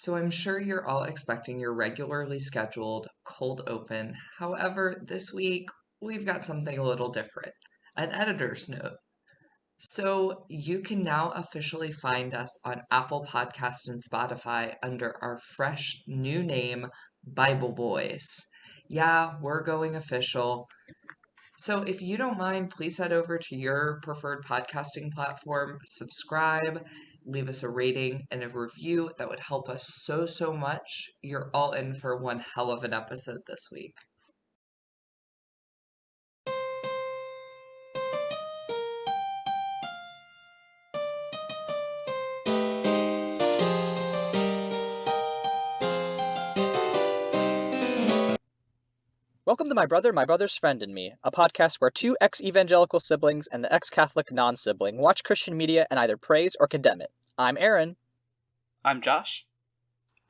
So I'm sure you're all expecting your regularly scheduled cold open. However, this week we've got something a little different, an editor's note. So you can now officially find us on Apple Podcast and Spotify under our fresh new name, Bible Boys. Yeah, we're going official. So if you don't mind, please head over to your preferred podcasting platform, subscribe, leave us a rating and a review. That would help us so, so much. You're all in for one hell of an episode this week. Welcome to My Brother, My Brother's Friend, and Me, a podcast where two ex-evangelical siblings and an ex-Catholic non-sibling watch Christian media and either praise or condemn it. I'm Aaron. I'm Josh.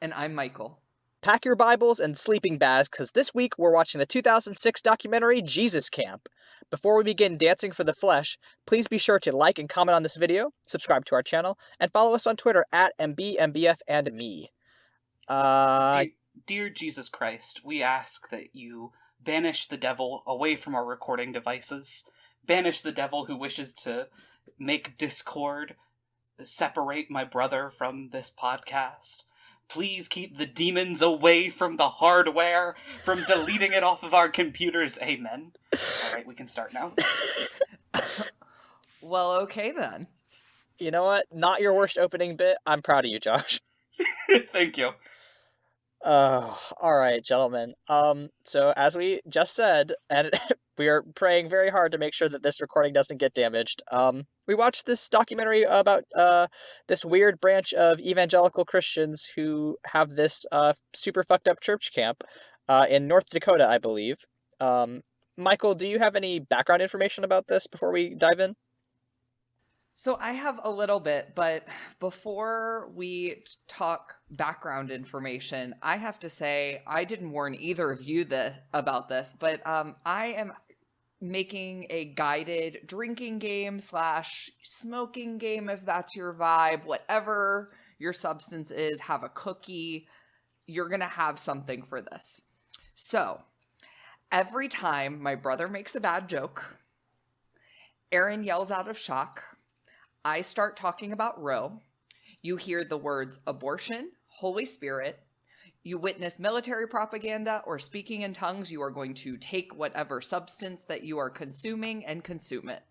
And I'm Michael. Pack your Bibles and sleeping bags, because this week we're watching the 2006 documentary Jesus Camp. Before we begin dancing for the flesh, please be sure to like and comment on this video, subscribe to our channel, and follow us on Twitter at MBMBFandMe. Dear Jesus Christ, we ask that you banish the devil away from our recording devices. Banish the devil who wishes to make discord, separate my brother from this podcast. Please keep the demons away from the hardware, from deleting it off of our computers. Amen. Alright, we can start now. Well, okay then. You know what? Not your worst opening bit. I'm proud of you, Josh. Thank you. All right, gentlemen. So as we just said, and we are praying very hard to make sure that this recording doesn't get damaged. We watched this documentary about this weird branch of evangelical Christians who have this super fucked up church camp in North Dakota, I believe. Michael, do you have any background information about this before we dive in? So I have a little bit, but before we talk background information, I have to say I didn't warn either of you about this, but I am making a guided drinking game / smoking game, if that's your vibe. Whatever your substance is, have a cookie. You're going to have something for this. So every time my brother makes a bad joke, Aaron yells out of shock. I start talking about Roe. You hear the words abortion, Holy Spirit. You witness military propaganda or speaking in tongues. You are going to take whatever substance that you are consuming and consume it.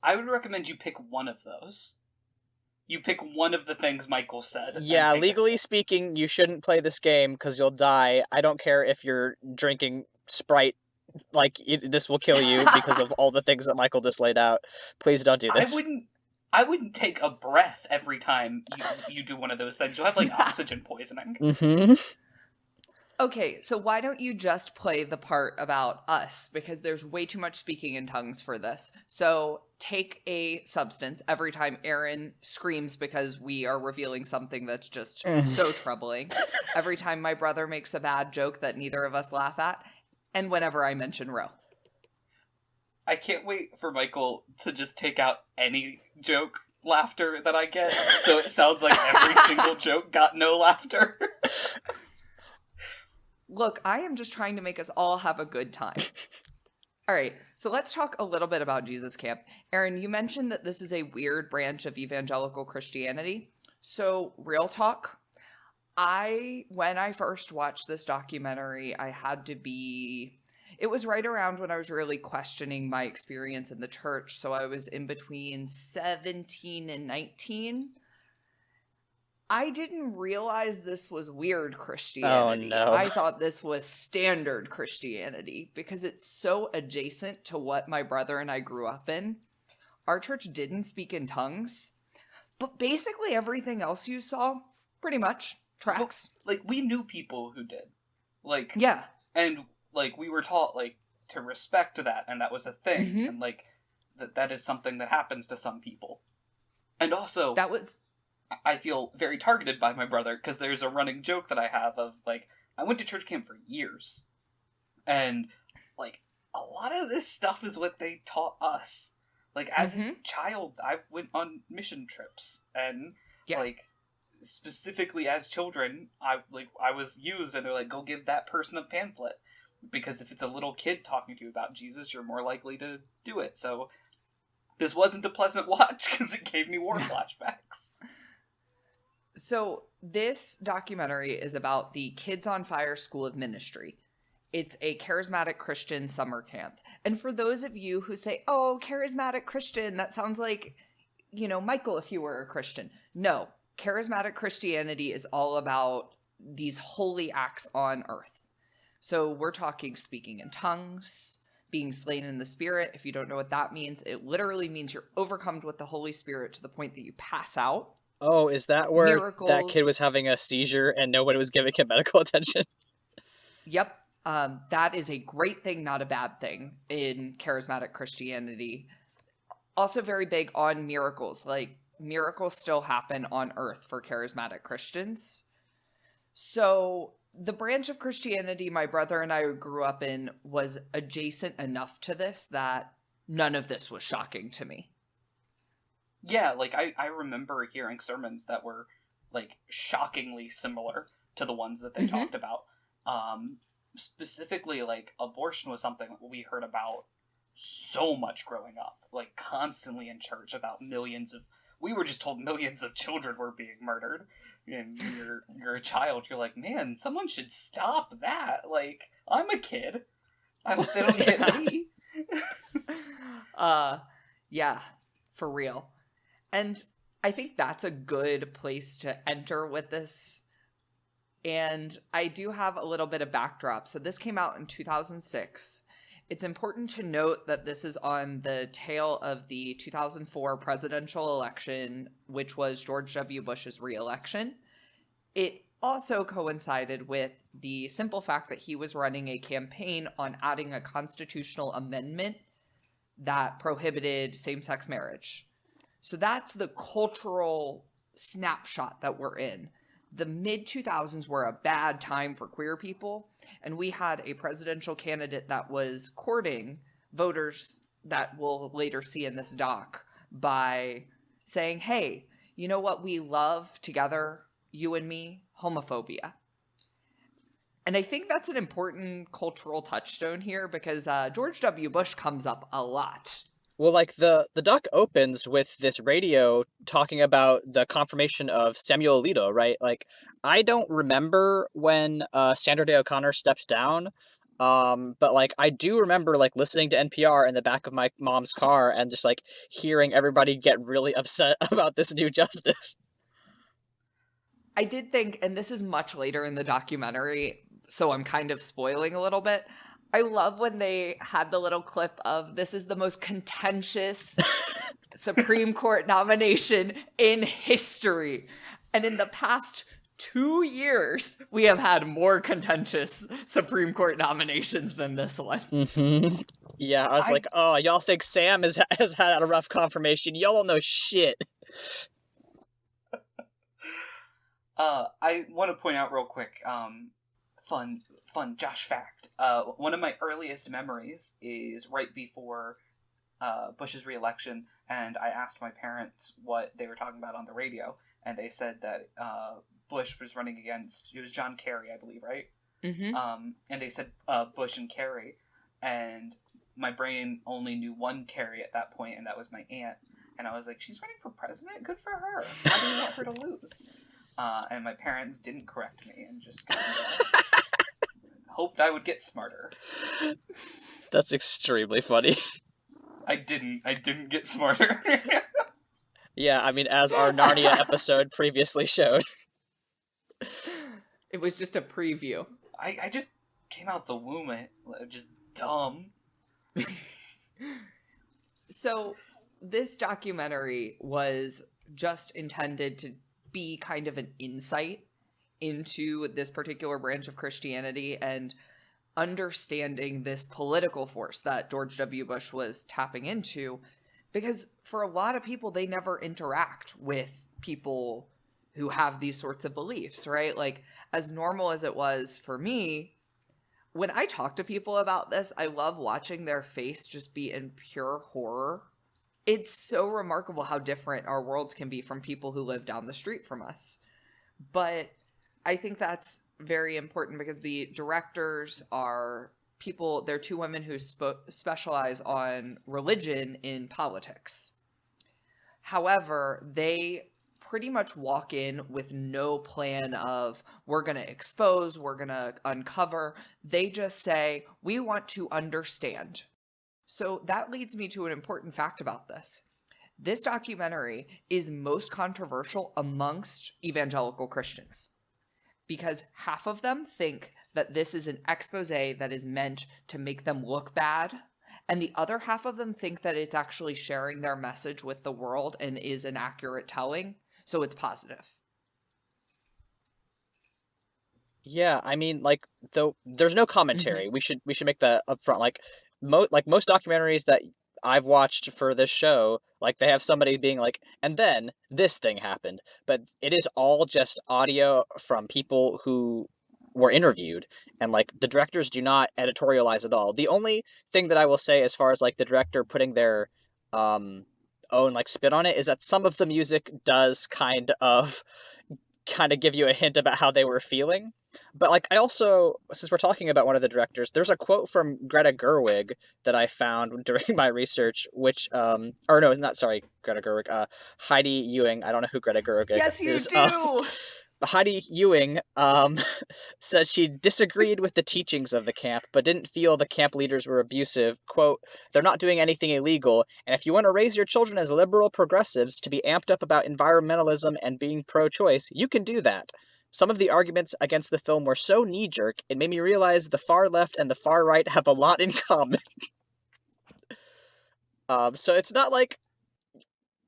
I would recommend you pick one of those. You pick one of the things Michael said. Yeah, legally speaking, you shouldn't play this game because you'll die. I don't care if you're drinking Sprite. This will kill you because of all the things that Michael just laid out. Please don't do this. I wouldn't take a breath every time you do one of those things. You'll have, oxygen poisoning. Mm-hmm. Okay, so why don't you just play the part about us? Because there's way too much speaking in tongues for this. So take a substance every time Aaron screams because we are revealing something that's just so troubling. Every time my brother makes a bad joke that neither of us laugh at. And whenever I mention Roe. I can't wait for Michael to just take out any joke laughter that I get, so it sounds like every single joke got no laughter. Look, I am just trying to make us all have a good time. All right, so let's talk a little bit about Jesus Camp. Aaron, you mentioned that this is a weird branch of evangelical Christianity. So, real talk, when I first watched this documentary, it was right around when I was really questioning my experience in the church. So I was in between 17 and 19. I didn't realize this was weird Christianity. Oh, no. I thought this was standard Christianity because it's so adjacent to what my brother and I grew up in. Our church didn't speak in tongues, but basically everything else you saw, pretty much, tracks. Well, we knew people who did. Yeah. And we were taught, to respect that, and that was a thing, Mm-hmm. and, that is something that happens to some people. And also, I feel very targeted by my brother, because there's a running joke that I have of, I went to church camp for years, and, a lot of this stuff is what they taught us. As a child, I went on mission trips, and, specifically as children, I was used, and they're like, go give that person a pamphlet, because if it's a little kid talking to you about Jesus, you're more likely to do it. So this wasn't a pleasant watch because it gave me war flashbacks. So this documentary is about the Kids on Fire School of Ministry. It's a charismatic Christian summer camp. And for those of you who say, oh, charismatic Christian, that sounds like, Michael, if you were a Christian. No, charismatic Christianity is all about these holy acts on earth. So we're talking speaking in tongues, being slain in the Spirit. If you don't know what that means, it literally means you're overcome with the Holy Spirit to the point that you pass out. Oh, is that where Miracles. that kid was having a seizure and nobody was giving him medical attention? Yep. That is a great thing, not a bad thing in charismatic Christianity. Also very big on miracles. Like, miracles still happen on earth for charismatic Christians. So the branch of Christianity my brother and I grew up in was adjacent enough to this that none of this was shocking to me. Yeah, like, I remember hearing sermons that were, like, shockingly similar to the ones that they talked about. Specifically, like, abortion was something we heard about so much growing up. Like, constantly in church about we were just told millions of children were being murdered. And you're a child, you're like, man, someone should stop that. Like, I'm a kid. I hope they don't get me. Yeah, for real. And I think that's a good place to enter with this. And I do have a little bit of backdrop. So this came out in 2006. It's important to note that this is on the tail of the 2004 presidential election, which was George W. Bush's re-election. It also coincided with the simple fact that he was running a campaign on adding a constitutional amendment that prohibited same-sex marriage. So that's the cultural snapshot that we're in. The mid-2000s were a bad time for queer people, and we had a presidential candidate that was courting voters that we'll later see in this doc by saying, hey, you know what we love together, you and me? Homophobia. And I think that's an important cultural touchstone here because George W. Bush comes up a lot. Well, like, the doc opens with this radio talking about the confirmation of Samuel Alito, right? Like, I don't remember when Sandra Day O'Connor stepped down, but, like, I do remember, like, listening to NPR in the back of my mom's car and just, like, hearing everybody get really upset about this new justice. I did think, and this is much later in the documentary, so I'm kind of spoiling a little bit, I love when they had the little clip of this is the most contentious Supreme Court nomination in history. And in the past 2 years, we have had more contentious Supreme Court nominations than this one. Mm-hmm. Yeah, I was like, oh, y'all think Sam has had a rough confirmation. Y'all don't know shit. I want to point out real quick, fun Josh fact. One of my earliest memories is right before Bush's re-election, and I asked my parents what they were talking about on the radio, and they said that Bush was running against, it was John Kerry, I believe, right? Mm-hmm. And they said Bush and Kerry, and my brain only knew one Kerry at that point, and that was my aunt. And I was like, she's running for president? Good for her. How do you want her to lose? And my parents didn't correct me and just hoped I would get smarter. That's extremely funny. I didn't get smarter. Yeah, I mean, as our Narnia episode previously showed. It was just a preview. I just came out the womb just dumb. So this documentary was just intended to be kind of an insight into this particular branch of Christianity and understanding this political force that George W. Bush was tapping into, because for a lot of people, they never interact with people who have these sorts of beliefs, right? Like, as normal as it was for me, when I talk to people about this, I love watching their face just be in pure horror. It's so remarkable how different our worlds can be from people who live down the street from us. But I think that's very important because the directors are people, they're two women who specialize on religion in politics. However, they pretty much walk in with no plan of we're going to expose, we're going to uncover. They just say, we want to understand. So that leads me to an important fact about this. This documentary is most controversial amongst evangelical Christians because half of them think that this is an expose that is meant to make them look bad, and the other half of them think that it's actually sharing their message with the world and is an accurate telling, so it's positive. Yeah, I mean, like, though there's no commentary. We should make that upfront. Like, most documentaries that I've watched for this show, like they have somebody being like, and then this thing happened, but it is all just audio from people who were interviewed, and like the directors do not editorialize at all. The only thing that I will say as far as like the director putting their own like spin on it is that some of the music does kind of give you a hint about how they were feeling. But like I also, since we're talking about one of the directors, there's a quote from Greta Gerwig that I found during my research, which or no, not sorry, Greta Gerwig, Heidi Ewing. I don't know who Greta Gerwig Yes, you is. do. Heidi Ewing said she disagreed with the teachings of the camp, but didn't feel the camp leaders were abusive. Quote, they're not doing anything illegal, and if you want to raise your children as liberal progressives to be amped up about environmentalism and being pro-choice, you can do that. Some of the arguments against the film were so knee-jerk, it made me realize the far left and the far right have a lot in common. So it's not like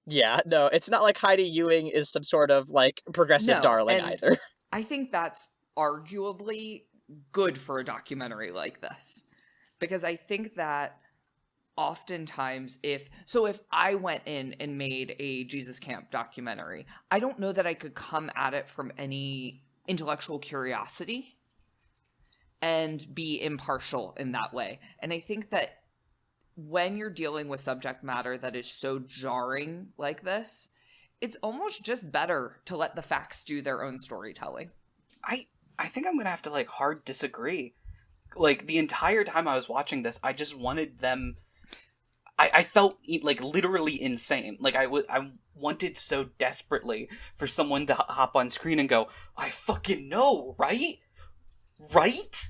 yeah, no, it's not like Heidi Ewing is some sort of, like, progressive No, darling and either. I think that's arguably good for a documentary like this. Because I think that oftentimes if I went in and made a Jesus Camp documentary, I don't know that I could come at it from any intellectual curiosity and be impartial in that way. And I think that when you're dealing with subject matter that is so jarring like this, it's almost just better to let the facts do their own storytelling. I think I'm gonna have to like hard disagree. Like the entire time I was watching this, I just wanted them. I felt like literally insane. Like I wanted so desperately for someone to hop on screen and go, "I fucking know, right? Right?"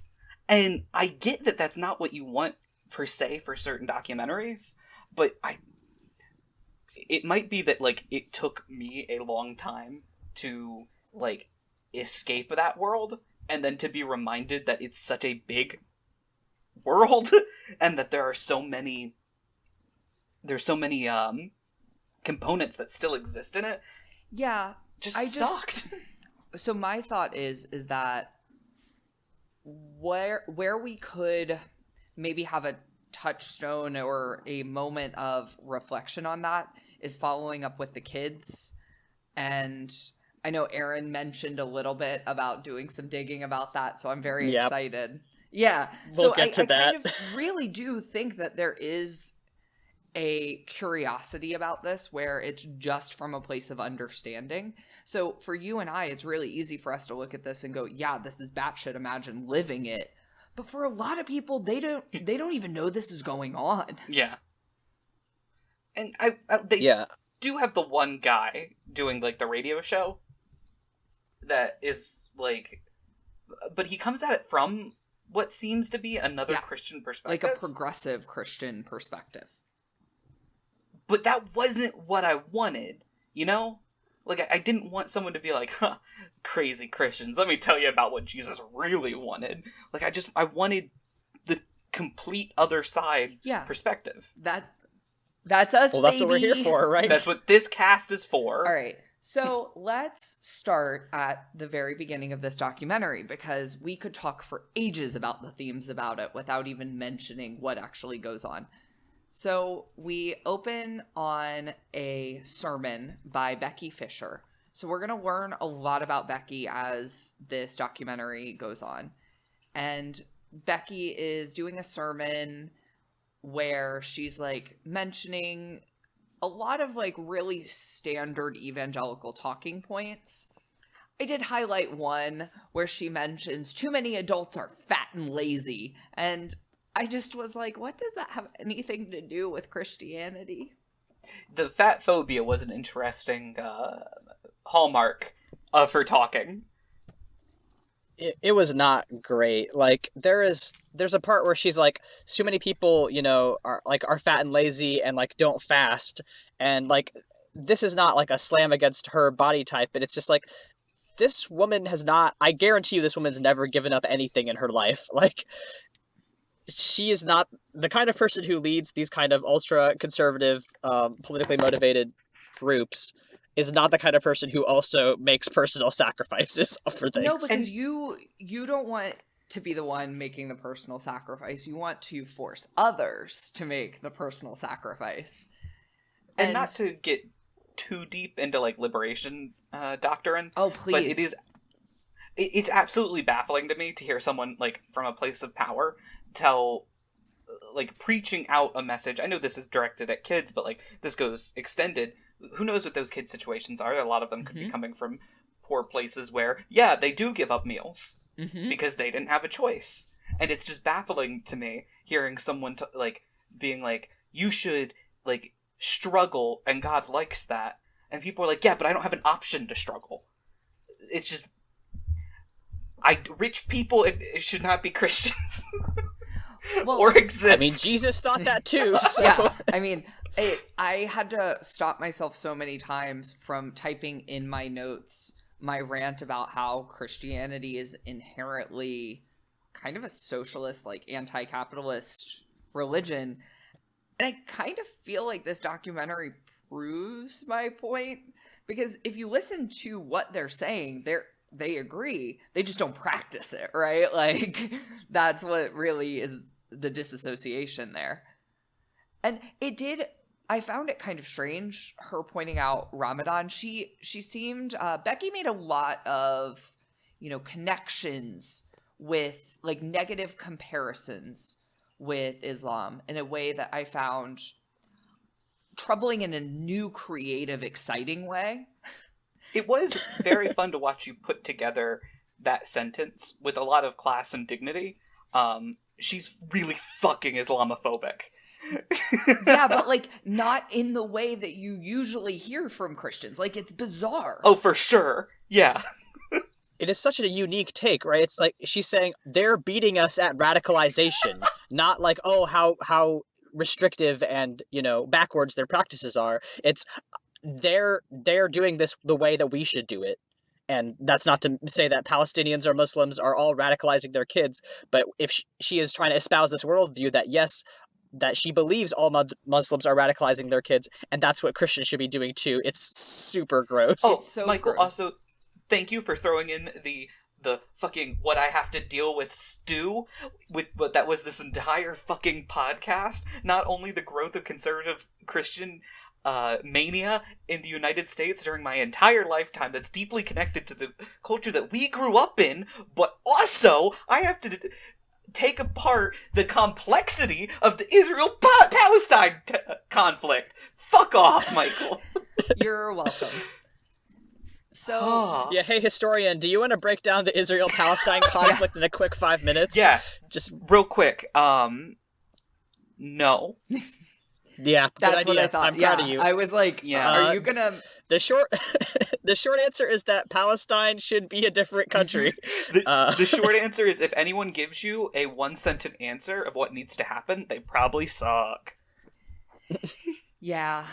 And I get that that's not what you want per se for certain documentaries, but it might be that like it took me a long time to like escape that world and then to be reminded that it's such a big world and that there's so many components that still exist in it. Yeah, Just sucked. So my thought is that where we could maybe have a touchstone or a moment of reflection on that is following up with the kids. And I know Aaron mentioned a little bit about doing some digging about that, so I'm very excited. Yeah, we'll get to that. Kind of really do think that there is a curiosity about this where it's just from a place of understanding. So for you and I, it's really easy for us to look at this and go, yeah, this is batshit, imagine living it. But for a lot of people, they don't even know this is going on. Yeah. And they do have the one guy doing like the radio show that is like, but he comes at it from what seems to be another Christian perspective. Like a progressive Christian perspective. But that wasn't what I wanted, you know? Like, I didn't want someone to be like, huh, crazy Christians, let me tell you about what Jesus really wanted. Like, I wanted the complete other side perspective. That's us, well, that's baby. What we're here for, right? That's what this cast is for. All right. So let's start at the very beginning of this documentary, because we could talk for ages about the themes about it without even mentioning what actually goes on. So we open on a sermon by Becky Fisher. So we're going to learn a lot about Becky as this documentary goes on. And Becky is doing a sermon where she's like mentioning a lot of like really standard evangelical talking points. I did highlight one where she mentions too many adults are fat and lazy. And I just was like, what does that have anything to do with Christianity? The fat phobia was an interesting hallmark of her talking. It was not great. Like there's a part where she's like, so many people, are fat and lazy and like don't fast, and like this is not like a slam against her body type, but it's just like this woman has not. I guarantee you, this woman's never given up anything in her life. Like she is not the kind of person who leads these kind of ultra conservative, politically motivated groups. Is not the kind of person who also makes personal sacrifices for things. No, because you don't want to be the one making the personal sacrifice. You want to force others to make the personal sacrifice. And not to get too deep into like liberation doctrine. Oh, please. But it's absolutely baffling to me to hear someone like from a place of power preaching out a message. I know this is directed at kids, but like this goes extended. Who knows what those kids' situations are? A lot of them could be coming from poor places where, yeah, they do give up meals because they didn't have a choice. And it's just baffling to me hearing someone being like, you should like struggle and God likes that. And people are like, yeah, but I don't have an option to struggle. It's just, rich people it should not be Christians. Well, or exist. I mean, Jesus thought that too. So. Yeah, I mean, I had to stop myself so many times from typing in my notes my rant about how Christianity is inherently kind of a socialist, like anti-capitalist religion. And I kind of feel like this documentary proves my point, because if you listen to what they're saying, they agree. They just don't practice it, right? Like, that's what really is the disassociation there. And I found it kind of strange, her pointing out Ramadan. She seemed, Becky made a lot of, connections with, like, negative comparisons with Islam in a way that I found troubling in a new, creative, exciting way. It was very fun to watch you put together that sentence with a lot of class and dignity. She's really fucking Islamophobic. Yeah, but like not in the way that you usually hear from Christians. Like, it's bizarre. Oh, for sure. Yeah. It is such a unique take, right? It's like she's saying they're beating us at radicalization, not like, oh, how restrictive and, backwards their practices are. It's they're doing this the way that we should do it. And that's not to say that Palestinians or Muslims are all radicalizing their kids, but if she is trying to espouse this worldview that, yes, that she believes all Muslims are radicalizing their kids, and that's what Christians should be doing too. It's super gross. Oh, it's so Michael, gross. Also, thank you for throwing in the fucking what I have to deal with stew with what that was this entire fucking podcast. Not only the growth of conservative Christian mania in the United States during my entire lifetime that's deeply connected to the culture that we grew up in, but also I have to take apart the complexity of the Israel-Palestine conflict. Fuck off, Michael. You're welcome. So, yeah, hey historian, do you want to break down the Israel-Palestine conflict in a quick 5 minutes? Yeah, just real quick. No. Yeah, that's good what idea. I thought. I'm proud of you. I was like, are you gonna... The short answer is that Palestine should be a different country. The short answer is if anyone gives you a one-sentence answer of what needs to happen, they probably suck. Yeah.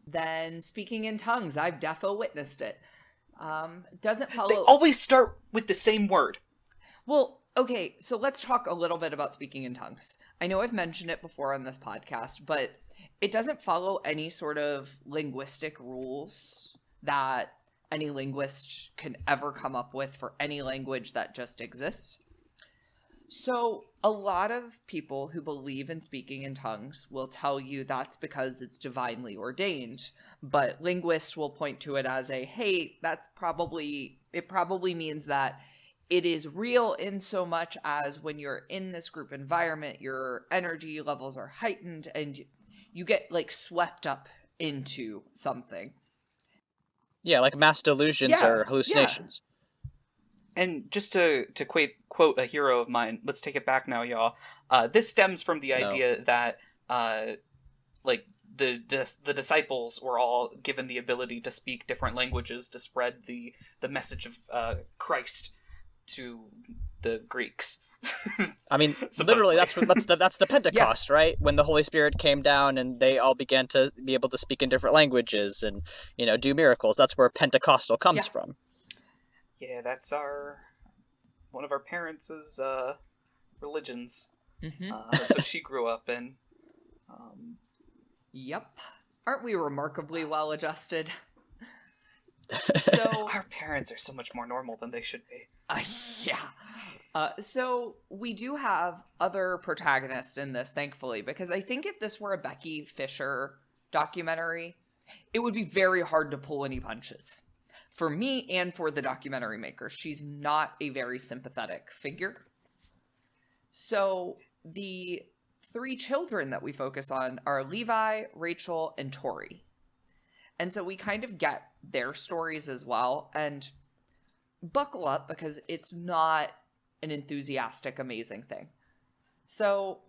Then speaking in tongues, I've defo witnessed it. Doesn't follow... They always start with the same word. Well, okay, so let's talk a little bit about speaking in tongues. I know I've mentioned it before on this podcast, but it doesn't follow any sort of linguistic rules that any linguist can ever come up with for any language that just exists. So a lot of people who believe in speaking in tongues will tell you that's because it's divinely ordained, but linguists will point to it as hey, it probably means that it is real in so much as when you're in this group environment, your energy levels are heightened and you get like swept up into something. Yeah, like mass delusions Yeah, or hallucinations. And just to quote a hero of mine, let's take it back now, y'all. This stems from the No. idea that like the disciples were all given the ability to speak different languages to spread the message of Christ to the Greeks. I mean, literally, that's the Pentecost, right? When the Holy Spirit came down and they all began to be able to speak in different languages and, do miracles. That's where Pentecostal comes from. Yeah, that's one of our parents' religions. Mm-hmm. That's what she grew up in. Yep. Aren't we remarkably well adjusted? So our parents are so much more normal than they should be. Yeah. So we do have other protagonists in this, thankfully, because I think if this were a Becky Fisher documentary, it would be very hard to pull any punches. For me and for the documentary maker, she's not a very sympathetic figure. So the 3 children that we focus on are Levi, Rachel, and Tori. And so we kind of get their stories as well. And buckle up, because it's not an enthusiastic, amazing thing. So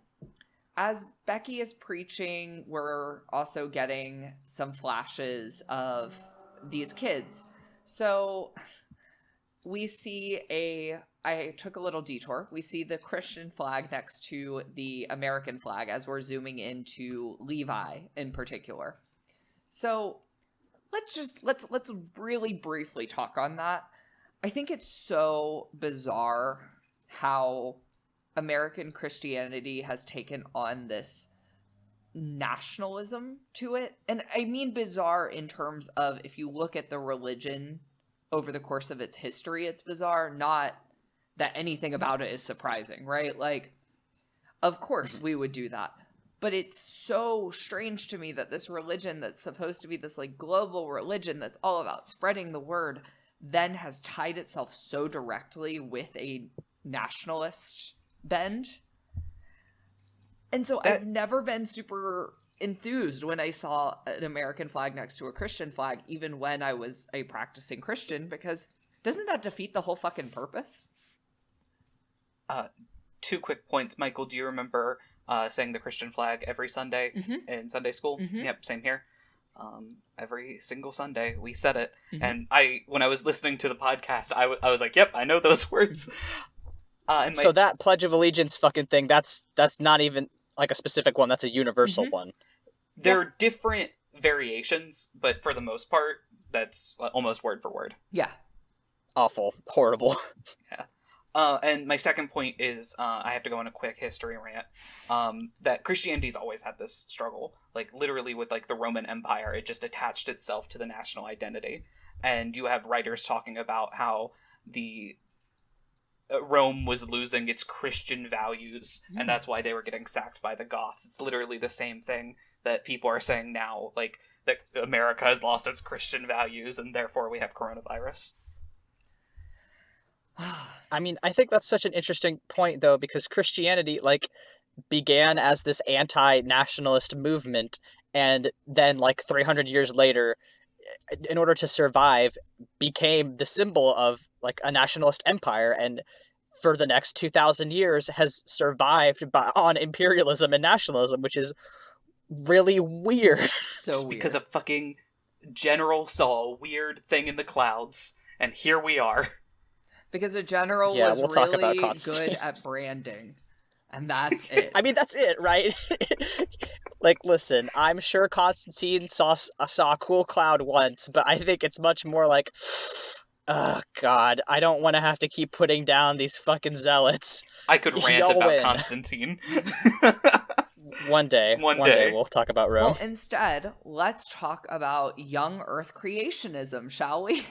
as Becky is preaching, we're also getting some flashes of these kids. So we see I took a little detour. We see the Christian flag next to the American flag as we're zooming into Levi in particular. So let's really briefly talk on that. I think it's so bizarre how American Christianity has taken on this nationalism to it. And I mean bizarre in terms of, if you look at the religion over the course of its history, it's bizarre, not that anything about it is surprising, right? Like, of course we would do that. But it's so strange to me that this religion that's supposed to be this like global religion that's all about spreading the word then has tied itself so directly with a nationalist bend. And so I've never been super enthused when I saw an American flag next to a Christian flag, even when I was a practicing Christian, because doesn't that defeat the whole fucking purpose? 2 quick points. Michael, do you remember saying the Christian flag every Sunday in Sunday school? Yep, same here. Every single Sunday we said it. And when I was listening to the podcast, I was like, yep, I know those words. So that Pledge of Allegiance fucking thing, that's not even like a specific one, that's a universal one. There are different variations, but for the most part, that's almost word for word. Yeah. Awful. Horrible. Yeah. And my second point is, I have to go on a quick history rant, that Christianity's always had this struggle, like literally with like the Roman Empire. It just attached itself to the national identity. And you have writers talking about how the Rome was losing its Christian values, and that's why they were getting sacked by the Goths. It's literally the same thing that people are saying now, like that America has lost its Christian values, and therefore we have coronavirus. I mean, I think that's such an interesting point, though, because Christianity, like, began as this anti-nationalist movement, and then, like, 300 years later, in order to survive, became the symbol of, like, a nationalist empire, and for the next 2,000 years has survived on imperialism and nationalism, which is really weird. So Just weird. because a fucking general saw a weird thing in the clouds, and here we are. Because a general was really good at branding. And that's it. I mean, that's it, right? Like, listen, I'm sure Constantine saw a cool cloud once, but I think it's much more like, oh, God, I don't want to have to keep putting down these fucking zealots. I could rant about Constantine. One day we'll talk about Rome. Well, instead, let's talk about young Earth creationism, shall we?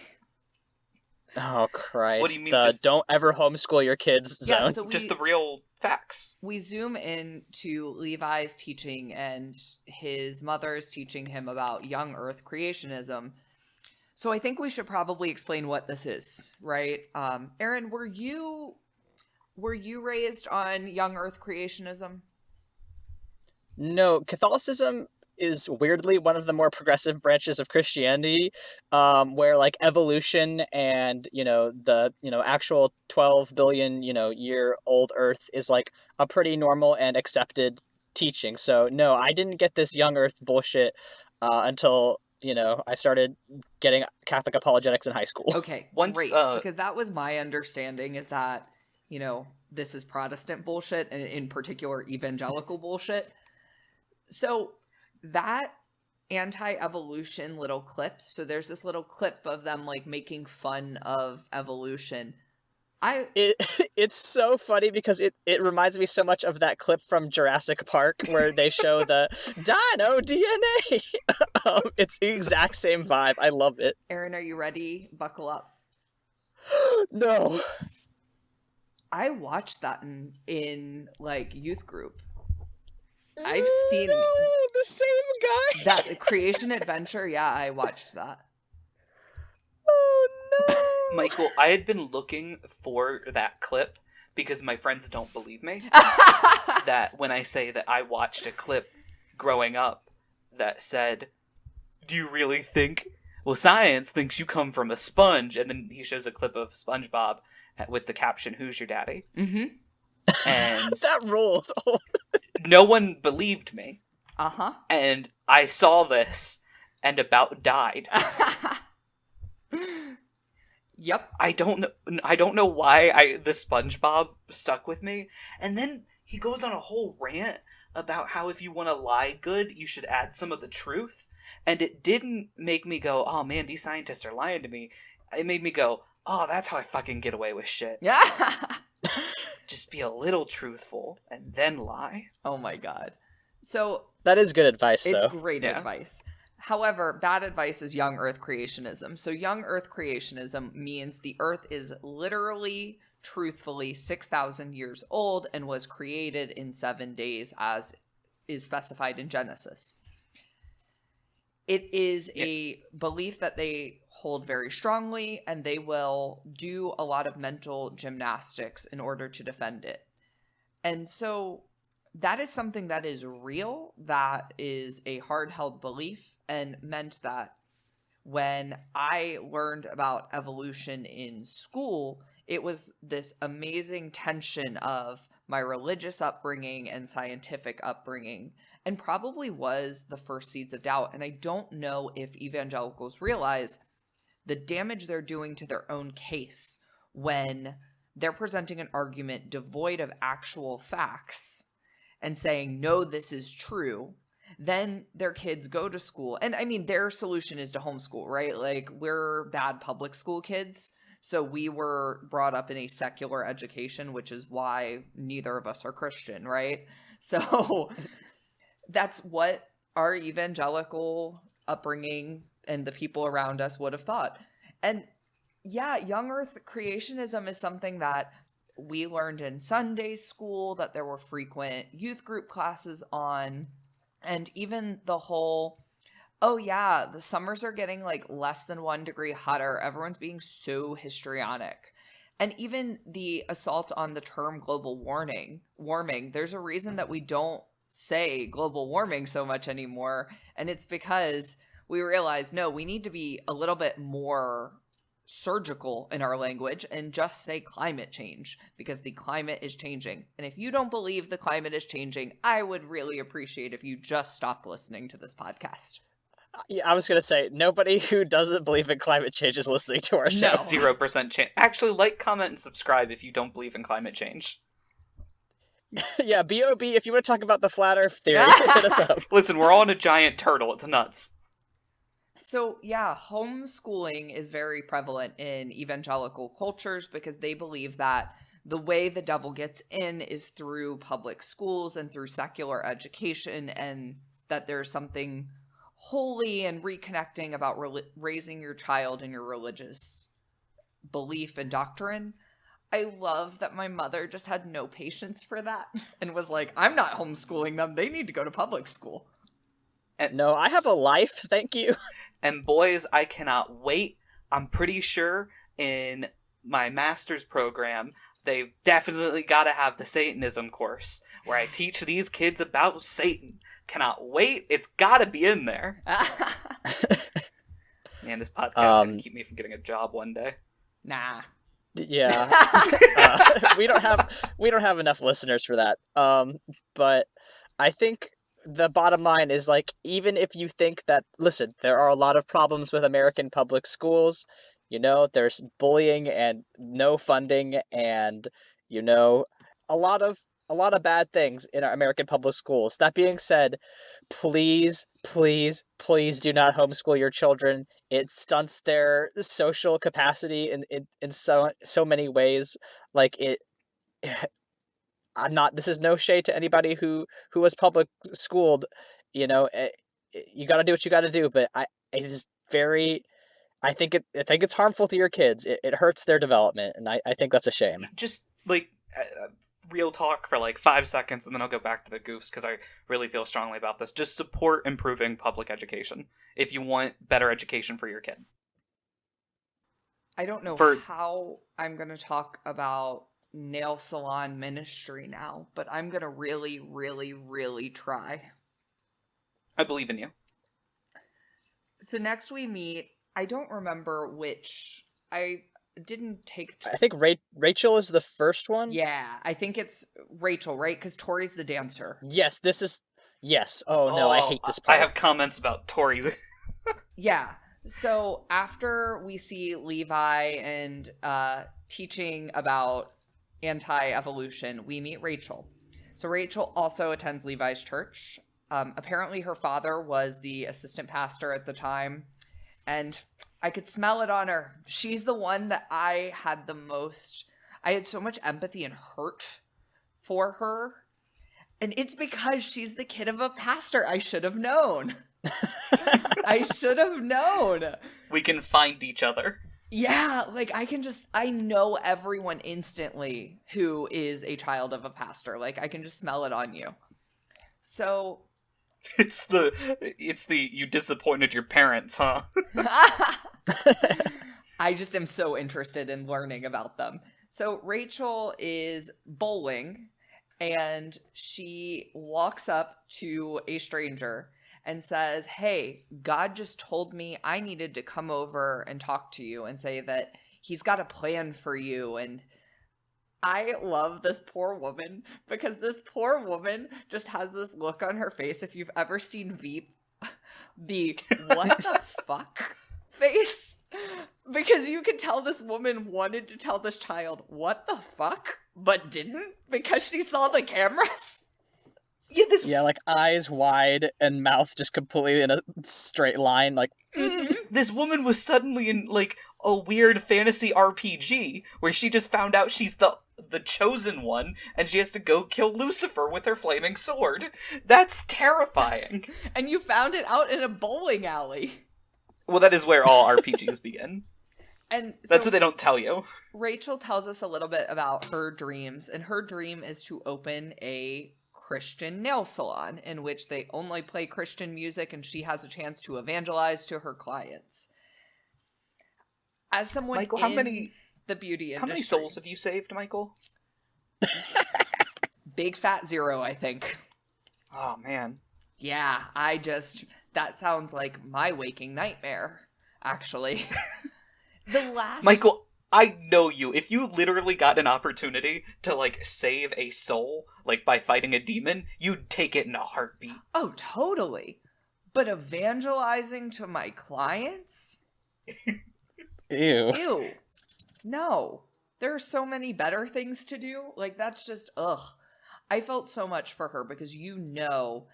Oh, Christ. What do you mean? Don't ever homeschool your kids zone. Yeah, so just the real facts. We zoom into Levi's teaching and his mother's teaching him about young Earth creationism. So I think we should probably explain what this is, right? Aaron, were you raised on young Earth creationism? No, Catholicism is weirdly one of the more progressive branches of Christianity, where like evolution and the actual 12 billion year old Earth is like a pretty normal and accepted teaching. So no, I didn't get this young Earth bullshit until I started getting Catholic apologetics in high school. Okay, Once, great. Because that was my understanding, is that, this is Protestant bullshit, and in particular evangelical bullshit. So that anti-evolution little clip, so there's this little clip of them like making fun of evolution. It's so funny because it reminds me so much of that clip from Jurassic Park where they show the dino DNA. It's the exact same vibe. I love it. Aaron, are you ready? Buckle up. No. I watched that in like youth group. I've seen the same guy. that Creation Adventure. Yeah, I watched that. Oh no. Michael, I had been looking for that clip because my friends don't believe me. That when I say that I watched a clip growing up that said, "Do you really think? Well, science thinks you come from a sponge," and then he shows a clip of SpongeBob with the caption, "Who's your daddy?" Mm-hmm. And that rules. no one believed me. Uh-huh. And I saw this and about died. Yep. I don't know why the SpongeBob stuck with me. And then he goes on a whole rant about how if you want to lie good, you should add some of the truth. And it didn't make me go, "Oh man, these scientists are lying to me." It made me go, "Oh, that's how I fucking get away with shit." Yeah. Just be a little truthful and then lie. Oh my god. So That is good advice, though. it's great advice. However, bad advice is young Earth creationism. So young Earth creationism means the Earth is literally, truthfully, 6,000 years old and was created in 7 days, as is specified in Genesis. It is a belief that they hold very strongly, and they will do a lot of mental gymnastics in order to defend it. And so that is something that is real, that is a hard-held belief, and meant that when I learned about evolution in school, it was this amazing tension of my religious upbringing and scientific upbringing, and probably was the first seeds of doubt. And I don't know if evangelicals realize the damage they're doing to their own case when they're presenting an argument devoid of actual facts and saying, no, this is true. Then their kids go to school. And I mean, their solution is to homeschool, right? Like, we're bad public school kids. So we were brought up in a secular education, which is why neither of us are Christian, right? So that's what our evangelical upbringing and the people around us would have thought. And yeah, young Earth creationism is something that we learned in Sunday school, that there were frequent youth group classes on, and even the whole, oh yeah, the summers are getting like less than 1 degree hotter. Everyone's being so histrionic. And even the assault on the term global warming, there's a reason that we don't say global warming so much anymore. And it's because we realize, no, we need to be a little bit more surgical in our language and just say climate change, because the climate is changing. And if you don't believe the climate is changing, I would really appreciate if you just stopped listening to this podcast. Yeah, I was going to say, nobody who doesn't believe in climate change is listening to our show. No. 0% chance. Actually, like, comment, and subscribe if you don't believe in climate change. Yeah, B.O.B., if you want to talk about the flat earth theory, hit us up. Listen, we're all in a giant turtle. It's nuts. So yeah, homeschooling is very prevalent in evangelical cultures because they believe that the way the devil gets in is through public schools and through secular education, and that there's something holy and reconnecting about raising your child in your religious belief and doctrine. I love that my mother just had no patience for that and was like, I'm not homeschooling them. They need to go to public school. No, I have a life, thank you. And boys, I cannot wait. I'm pretty sure in my master's program, they've definitely got to have the Satanism course, where I teach these kids about Satan Cannot wait. It's gotta be in there. Man, this podcast is gonna keep me from getting a job one day. Nah. Yeah. We don't have enough listeners for that. But I think the bottom line is, like, even if you think that, listen, there are a lot of problems with American public schools. There's bullying and no funding and, a lot of bad things in our American public schools. That being said, please, please, please do not homeschool your children. It stunts their social capacity in so many ways. Like, this is no shade to anybody who was public schooled. You got to do what you got to do, but it is very, I think it's harmful to your kids. It hurts their development, and I think that's a shame. Just, like, real talk for, like, 5 seconds, and then I'll go back to the goofs, because I really feel strongly about this. Just support improving public education if you want better education for your kid. I don't know how I'm going to talk about nail salon ministry now, but I'm going to really, really, really try. I believe in you. So next we meet, I don't remember which, I didn't take... I think Rachel is the first one? Yeah, I think it's Rachel, right? Because Tori's the dancer. Yes, this is... Yes. Oh, no, I hate this part. I have comments about Tori. Yeah. So after we see Levi and teaching about anti-evolution, we meet Rachel. So Rachel also attends Levi's church. Apparently her father was the assistant pastor at the time, and I could smell it on her. She's the one that I had so much empathy and hurt for her. And it's because she's the kid of a pastor. I should have known. I should have known. We can find each other. Yeah, like I know everyone instantly who is a child of a pastor. Like, I can just smell it on you. So... It's the you disappointed your parents, huh? I just am so interested in learning about them. So Rachel is bowling, and she walks up to a stranger and says, "Hey, God just told me I needed to come over and talk to you and say that he's got a plan for you." And I love this poor woman, because this poor woman just has this look on her face. If you've ever seen Veep, the what the fuck face, because you could tell this woman wanted to tell this child what the fuck, but didn't, because she saw the cameras. Yeah, like eyes wide and mouth just completely in a straight line, like... This woman was suddenly in, like, a weird fantasy RPG, where she just found out she's the chosen one, and she has to go kill Lucifer with her flaming sword. That's terrifying. And you found it out in a bowling alley. Well, that is where all RPGs begin. And so that's what they don't tell you. Rachel tells us a little bit about her dreams, and her dream is to open a Christian nail salon in which they only play Christian music, and she has a chance to evangelize to her clients. As someone Michael, the beauty industry. How many souls have you saved, Michael? Big fat 0, I think. Oh, man. Yeah, that sounds like my waking nightmare, actually. Michael, I know you. If you literally got an opportunity to, like, save a soul, like, by fighting a demon, you'd take it in a heartbeat. Oh, totally. But evangelizing to my clients? Ew. Ew. No. There are so many better things to do. Like, that's just, ugh. I felt so much for her, because you know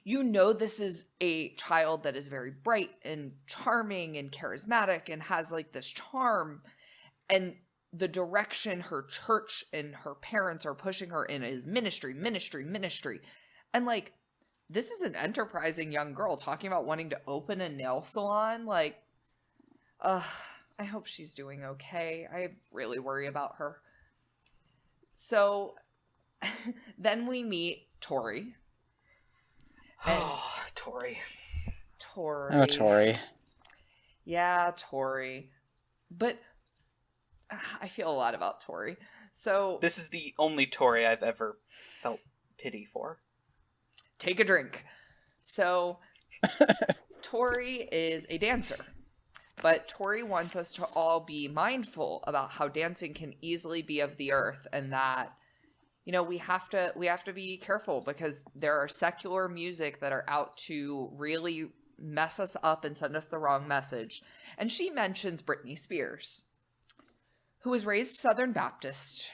this is a child that is very bright and charming and charismatic and has, like, this charm. And the direction her church and her parents are pushing her in is ministry, ministry, ministry. And, like, this is an enterprising young girl talking about wanting to open a nail salon. Like, I hope she's doing okay. I really worry about her. So then we meet Tori. Oh, Tori. Oh, Tori. Yeah, Tori. But I feel a lot about Tori. So this is the only Tori I've ever felt pity for. Take a drink. So Tori is a dancer, but Tori wants us to all be mindful about how dancing can easily be of the earth, and that, you know, we have to be careful because there are secular music that are out to really mess us up and send us the wrong message. And she mentions Britney Spears, who was raised Southern Baptist,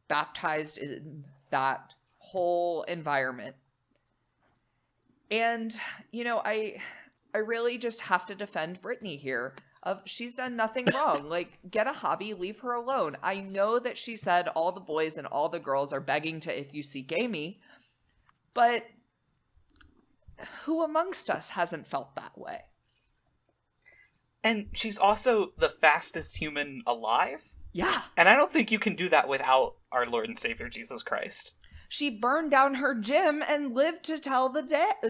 baptized in that whole environment. And, you know, I really just have to defend Britney here. She's done nothing wrong. Like, get a hobby, leave her alone. I know that she said all the boys and all the girls are begging to If You Seek Amy, but who amongst us hasn't felt that way? And she's also the fastest human alive. Yeah. And I don't think you can do that without our Lord and Savior Jesus Christ. She burned down her gym and lived to tell the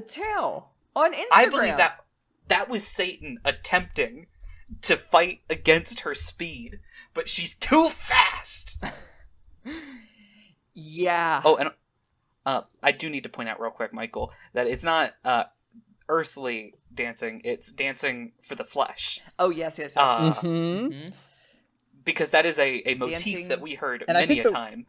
tale on Instagram. I believe that was Satan attempting to fight against her speed, but she's too fast. Yeah. Oh, and I do need to point out real quick, Michael, that it's not earthly dancing, it's dancing for the flesh. Oh, yes. Because that is a motif Dancing. that we heard And I many think a time.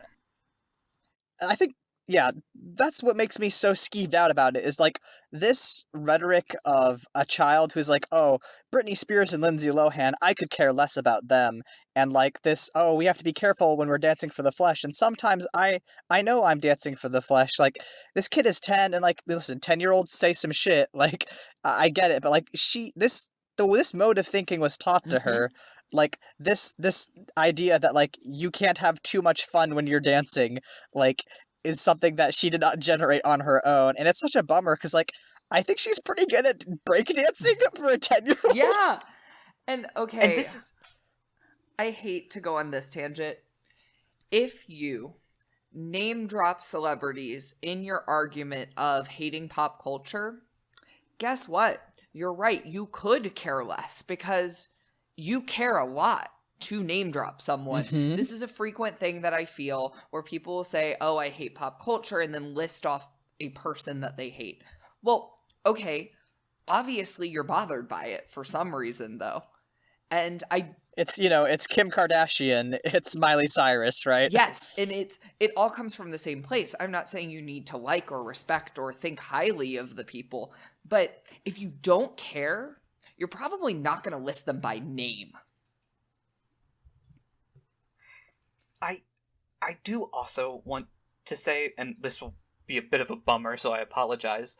I think, yeah, that's what makes me so skeeved out about it, is like this rhetoric of a child who's like, oh, Britney Spears and Lindsay Lohan, I could care less about them. And like this, oh, we have to be careful when we're dancing for the flesh. And sometimes I know I'm dancing for the flesh. Like, this kid is 10, and like, listen, 10-year-olds say some shit. Like, I get it, but like, this mode of thinking was taught to her. Like, this idea that like you can't have too much fun when you're dancing, like, is something that she did not generate on her own. And it's such a bummer because like I think she's pretty good at breakdancing for a 10-year-old. Yeah. And okay, And this is... I hate to go on this tangent. If you name drop celebrities in your argument of hating pop culture, guess what? You're right. You could care less because you care a lot to name drop someone. This is a frequent thing that I feel where people will say, oh, I hate pop culture, and then list off a person that they hate. Well, okay, obviously you're bothered by it for some reason, though. And it's, you know, it's Kim Kardashian, it's Miley Cyrus, right? Yes, and it all comes from the same place. I'm not saying you need to like or respect or think highly of the people, but if you don't care, you're probably not going to list them by name. I do also want to say, and this will be a bit of a bummer, so I apologize,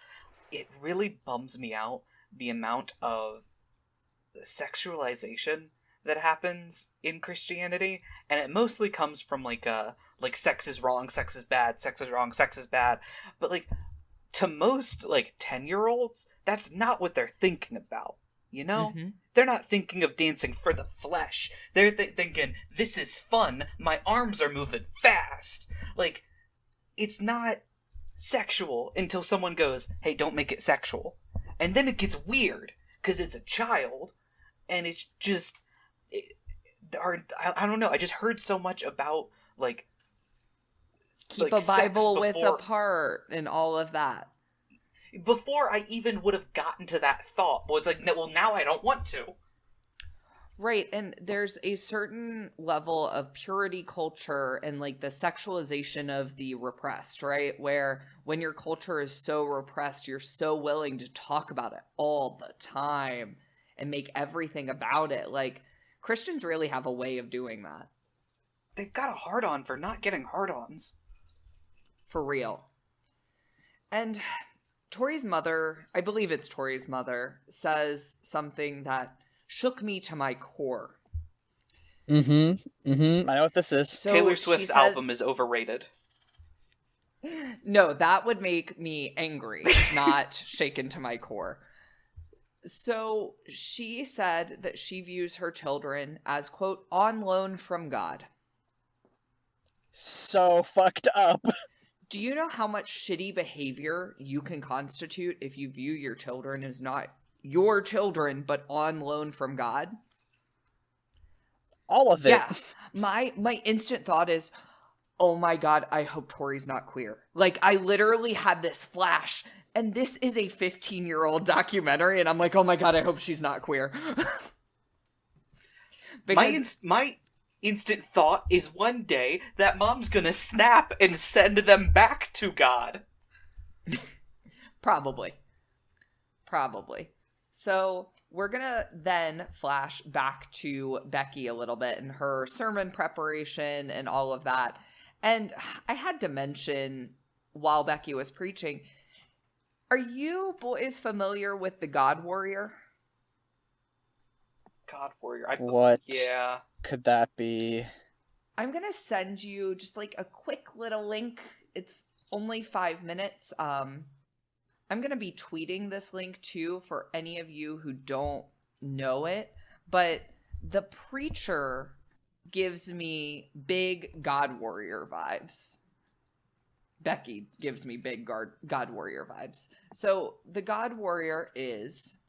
it really bums me out the amount of sexualization that happens in Christianity, and it mostly comes from like sex is wrong, sex is bad, sex is wrong, sex is bad, but like to most like 10-year-olds, that's not what they're thinking about. You know? They're not thinking of dancing for the flesh. They're thinking, this is fun, my arms are moving fast. Like, it's not sexual until someone goes, hey, don't make it sexual. And then it gets weird, because it's a child, and it's just... I don't know, I just heard so much about, like... Keep like a Bible with a before... part and all of that. Before I even would have gotten to that thought. Well, it's like, no, well, now I don't want to. Right, and there's a certain level of purity culture and like the sexualization of the repressed, right? Where when your culture is so repressed, you're so willing to talk about it all the time and make everything about it. Like, Christians really have a way of doing that. They've got a hard-on for not getting hard-ons. For real. And Tori's mother, I believe it's Tori's mother, says something that shook me to my core. I know what this is. So Taylor Swift's album is overrated. No, that would make me angry, not shaken to my core. So she said that she views her children as, quote, on loan from God. So fucked up. Do you know how much shitty behavior you can constitute if you view your children as not your children, but on loan from God? All of it. Yeah. My instant thought is, oh my God, I hope Tori's not queer. Like, I literally had this flash, And this is a 15-year-old documentary, and I'm like, oh my god, I hope she's not queer. My instant thought is one day that mom's gonna snap and send them back to God. Probably. So we're gonna then flash back to Becky a little bit and her sermon preparation and all of that. And I had to mention while Becky was preaching, are you boys familiar with the God Warrior? God Warrior. What Yeah. could that be? I'm gonna send you just like a quick little link. It's only 5 minutes. I'm gonna be tweeting this link too for any of you who don't know it. But the preacher gives me big God Warrior vibes. Becky gives me big God Warrior vibes. So the God Warrior is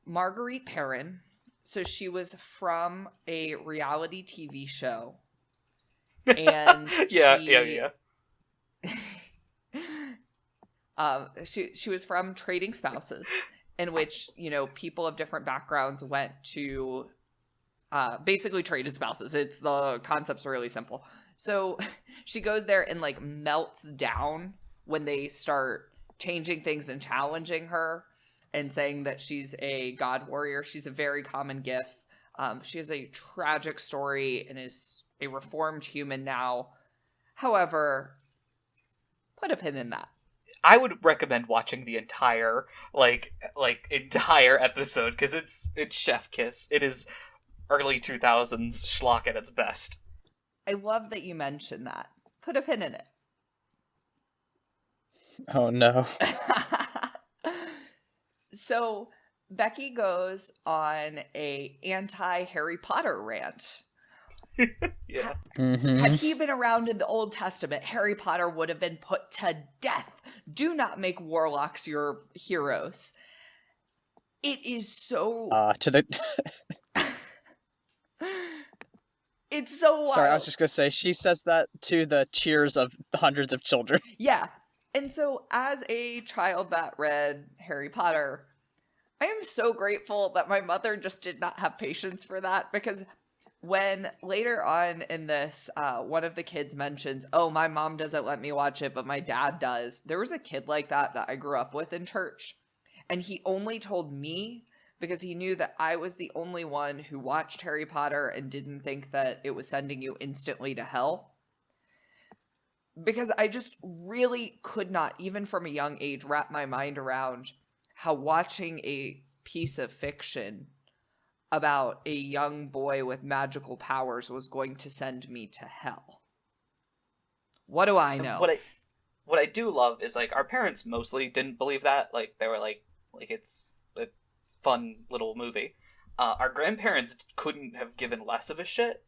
Marguerite Perrin. So she was from a reality TV show. And yeah. She was from Trading Spouses, in which, you know, people of different backgrounds went to basically traded spouses. The concept's really simple. So she goes there and like melts down when they start changing things and challenging her and saying that she's a God warrior. She's a very common gift. She has a tragic story and is a reformed human now. However, put a pin in that. I would recommend watching the entire entire episode because it's chef kiss. It is early 2000s schlock at its best. I love that you mentioned that. Put a pin in it. Oh no. So Becky goes on a anti-Harry Potter rant. Yeah. Had he been around in the Old Testament, Harry Potter would have been put to death. Do not make warlocks your heroes. It is so... to the... It's so wild. Sorry, I was just gonna say, she says that to the cheers of hundreds of children. Yeah. And so, as a child that read Harry Potter, I am so grateful that my mother just did not have patience for that, because when later on in this, one of the kids mentions, oh, my mom doesn't let me watch it, but my dad does. There was a kid like that I grew up with in church, and he only told me because he knew that I was the only one who watched Harry Potter and didn't think that it was sending you instantly to hell. Because I just really could not, even from a young age, wrap my mind around how watching a piece of fiction about a young boy with magical powers was going to send me to hell. What do I know? What I do love is, like, our parents mostly didn't believe that. Like, they were like it's a fun little movie. Our grandparents couldn't have given less of a shit.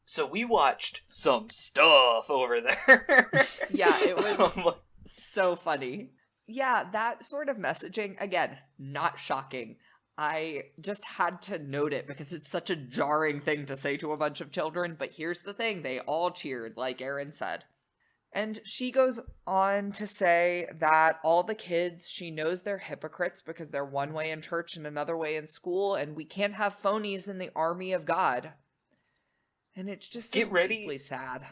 So we watched some stuff over there. Yeah, it was so funny. Yeah, that sort of messaging, again, not shocking. I just had to note it because it's such a jarring thing to say to a bunch of children. But here's the thing, they all cheered, like Erin said. And she goes on to say that all the kids, she knows they're hypocrites because they're one way in church and another way in school, and we can't have phonies in the army of God. And it's just so deeply sad.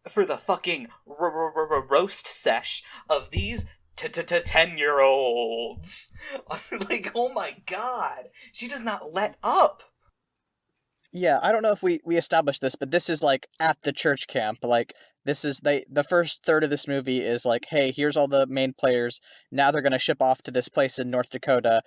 For the fucking roast sesh of these 10-year-olds. Like, oh my god. She does not let up. Yeah, I don't know if we established this, but this is like at the church camp. Like, this is the first third of this movie is like, hey, here's all the main players. Now they're going to ship off to this place in North Dakota,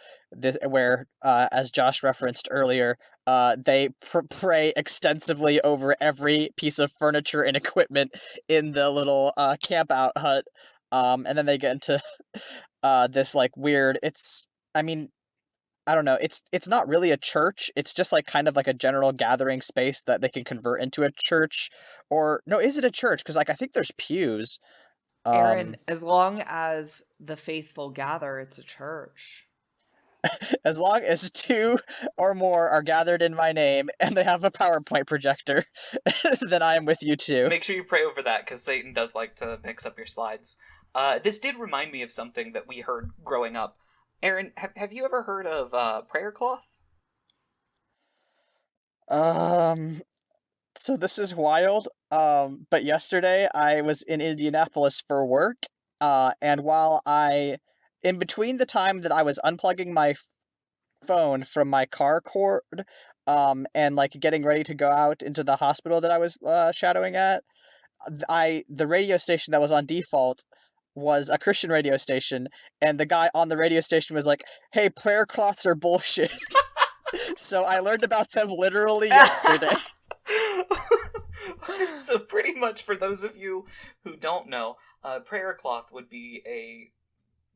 where, as Josh referenced earlier, they pray extensively over every piece of furniture and equipment in the little camp out hut. And then they get into this like weird. I don't know. It's not really a church. It's just like kind of like a general gathering space that they can convert into a church. Or no, is it a church? Because like I think there's pews. Erin, as long as the faithful gather, it's a church. As long as 2 or more are gathered in my name and they have a PowerPoint projector, then I am with you too. Make sure you pray over that, because Satan does like to mix up your slides. This did remind me of something that we heard growing up. Aaron, have you ever heard of prayer cloth? So this is wild. But yesterday I was in Indianapolis for work, and in between the time that I was unplugging my phone from my car cord, and like getting ready to go out into the hospital that I was shadowing at, the radio station that was on default was a Christian radio station, and the guy on the radio station was like, "Hey, prayer cloths are bullshit." So I learned about them literally yesterday. So pretty much, for those of you who don't know, prayer cloth would be a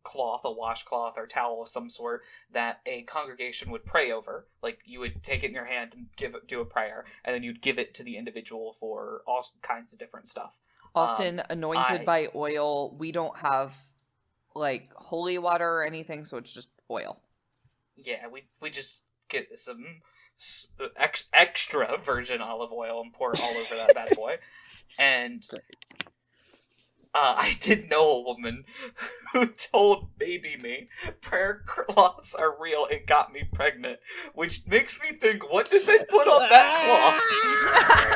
cloth, a washcloth or towel of some sort that a congregation would pray over. Like, you would take it in your hand and do a prayer, and then you'd give it to the individual for all kinds of different stuff. Often anointed by oil. We don't have like holy water or anything, so it's just oil. Yeah, we just get some extra virgin olive oil and pour it all over that bad boy. And I did know a woman who told baby me prayer cloths are real and got me pregnant, which makes me think, what did they put on that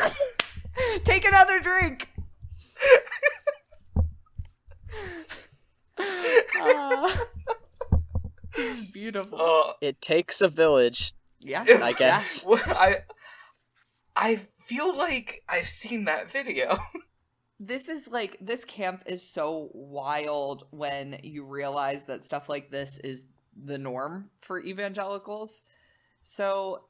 cloth? Take another drink. This is beautiful. It takes a village. Yeah, I guess. Yeah. I feel like I've seen that video. This camp is so wild when you realize that stuff like this is the norm for evangelicals. So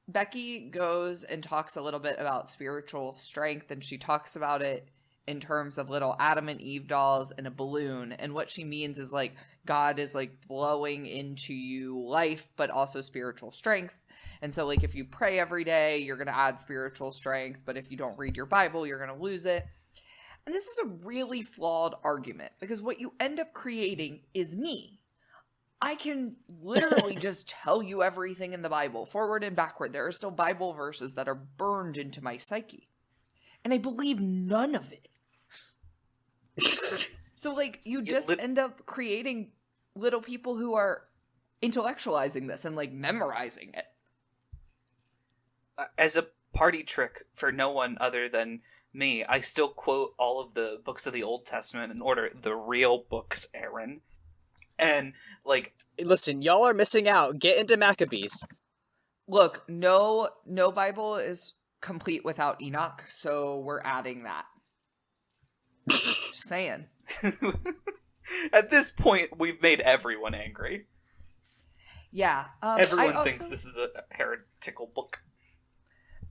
Becky goes and talks a little bit about spiritual strength, and she talks about it in terms of little Adam and Eve dolls and a balloon. And what she means is like God is like blowing into you life, but also spiritual strength. And so like if you pray every day, you're going to add spiritual strength. But if you don't read your Bible, you're going to lose it. And this is a really flawed argument, because what you end up creating is me. I can literally just tell you everything in the Bible, forward and backward. There are still Bible verses that are burned into my psyche. And I believe none of it. So, like, you just end up creating little people who are intellectualizing this and, like, memorizing it. As a party trick for no one other than me, I still quote all of the books of the Old Testament in order, the real books, Aaron. And, like... Listen, y'all are missing out. Get into Maccabees. Look, no Bible is complete without Enoch, so we're adding that. Just saying. At this point, we've made everyone angry. Yeah. Everyone thinks this is a heretical book.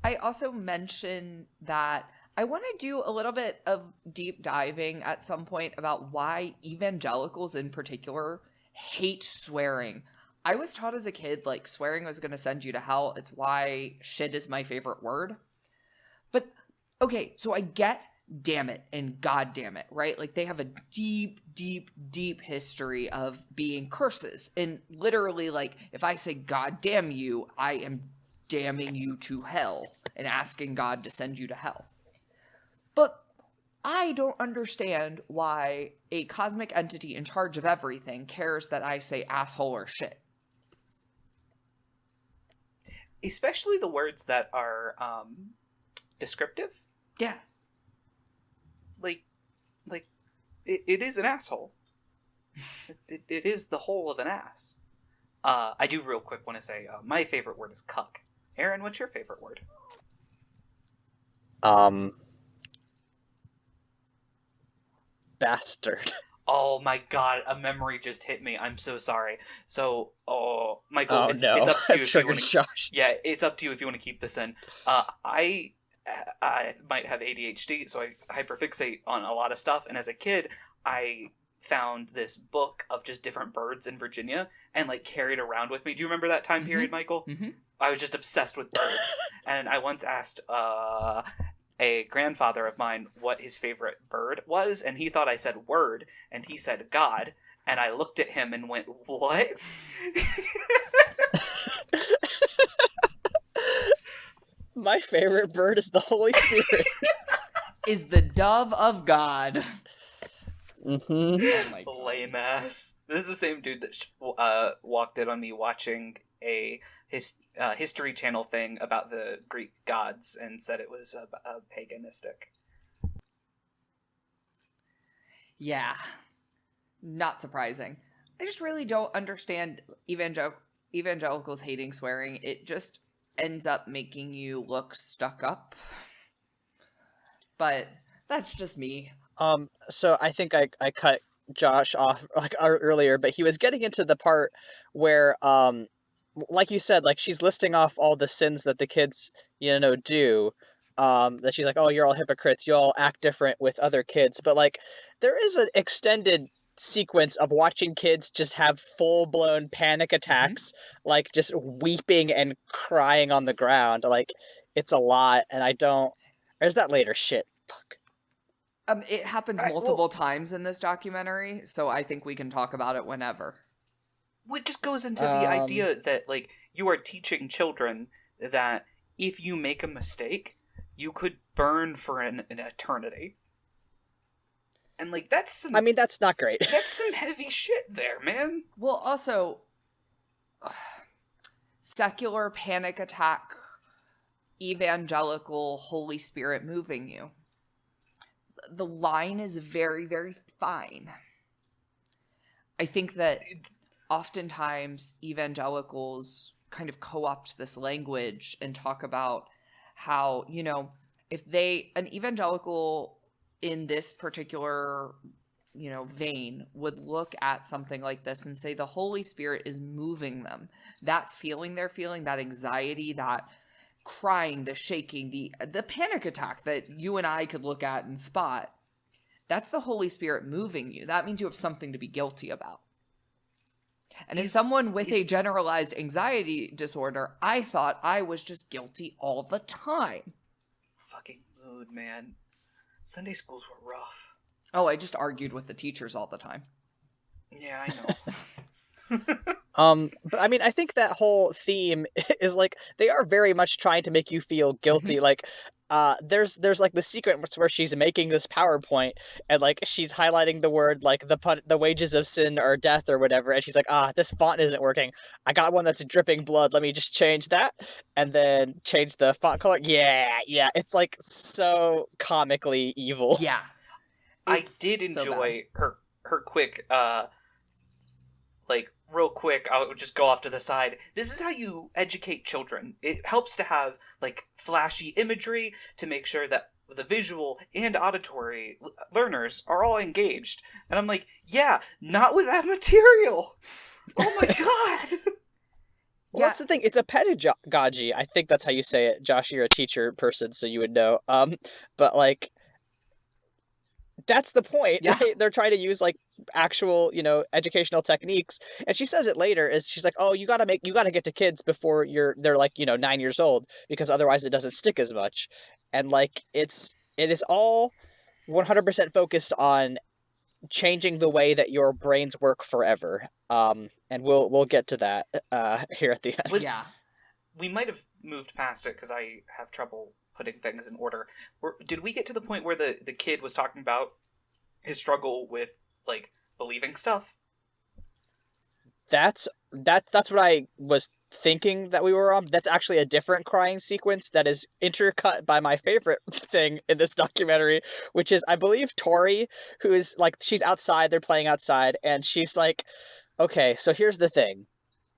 I also mentioned that I want to do a little bit of deep diving at some point about why evangelicals in particular hate swearing. I was taught as a kid, like, swearing was going to send you to hell. It's why shit is my favorite word. But, okay, so I get damn it and god damn it, right? Like, they have a deep, deep, deep history of being curses. And literally, like, if I say god damn you, I am damning you to hell and asking God to send you to hell. But I don't understand why a cosmic entity in charge of everything cares that I say asshole or shit. Especially the words that are descriptive. Yeah. Like it is an asshole. it is the whole of an ass. I do real quick want to say my favorite word is cuck. Aaron, what's your favorite word? Bastard. Oh my god, a memory just hit me. I'm so sorry. So, Michael, it's no. up to you if you want to. Josh. Yeah, it's up to you if you want to keep this in. I might have ADHD, so I hyperfixate on a lot of stuff. And as a kid, I found this book of just different birds in Virginia and like carried around with me. Do you remember that time period, Michael? Mm-hmm. I was just obsessed with birds, and I once asked a grandfather of mine what his favorite bird was, and he thought I said word, and he said God, and I looked at him and went, what? My favorite bird is the Holy Spirit. Is the dove of God. Mm-hmm. Oh my god. Lame ass. This is the same dude that walked in on me watching a History Channel thing about the Greek gods and said it was paganistic. Yeah. Not surprising. I just really don't understand evangelicals hating swearing. It just ends up making you look stuck up. But that's just me. So I think I cut Josh off like earlier, but he was getting into the part where like you said, like she's listing off all the sins that the kids, do. That she's like, oh, you're all hypocrites, you all act different with other kids, but like there is an extended sequence of watching kids just have full-blown panic attacks, like just weeping and crying on the ground. Like it's a lot, and I don't. There's that later shit. Fuck. It happens multiple times in this documentary, so I think we can talk about it whenever. Well, it just goes into the idea that, like, you are teaching children that if you make a mistake, you could burn for an eternity. And, like, that's some... I mean, that's not great. That's some heavy shit there, man. Well, also, secular panic attack, evangelical Holy Spirit moving you. The line is very, very fine. I think that oftentimes evangelicals kind of co-opt this language and talk about how, if an evangelical in this particular, vein would look at something like this and say the Holy Spirit is moving them. That feeling they're feeling, that anxiety, that crying, the shaking, the panic attack that you and I could look at and spot, that's the Holy Spirit moving you. That means you have something to be guilty about. And as someone with a generalized anxiety disorder, I thought I was just guilty all the time. Fucking mood, man. Sunday schools were rough. Oh, I just argued with the teachers all the time. Yeah, I know. But I mean, I think that whole theme is like they are very much trying to make you feel guilty. Like, there's like the sequence where she's making this PowerPoint and like she's highlighting the word like the wages of sin are death or whatever, and she's like, this font isn't working. I got one that's dripping blood. Let me just change that, and then change the font color. Yeah, it's like so comically evil. Yeah, I did enjoy her quick like real quick, I'll just go off to the side. This is how you educate children. It helps to have like flashy imagery to make sure that the visual and auditory learners are all engaged. And I'm like, yeah, not with that material. Oh my god. Well, that's the thing. It's a pedagogy. I think that's how you say it. Josh, you're a teacher person, so you would know. But like, that's the point. Yeah. Right? They're trying to use like actual, educational techniques. And she says it later is she's like, oh, you gotta get to kids before they're like, 9 years old, because otherwise it doesn't stick as much. And like, it is all 100% focused on changing the way that your brains work forever. And we'll get to that, here at the end. We might have moved past it because I have trouble putting things in order. Did we get to the point where the kid was talking about his struggle with like believing stuff? That's what I was thinking that we were on. That's actually a different crying sequence that is intercut by my favorite thing in this documentary, which is, I believe, Tori, who is like, she's outside, they're playing outside, and she's like, okay, so here's the thing.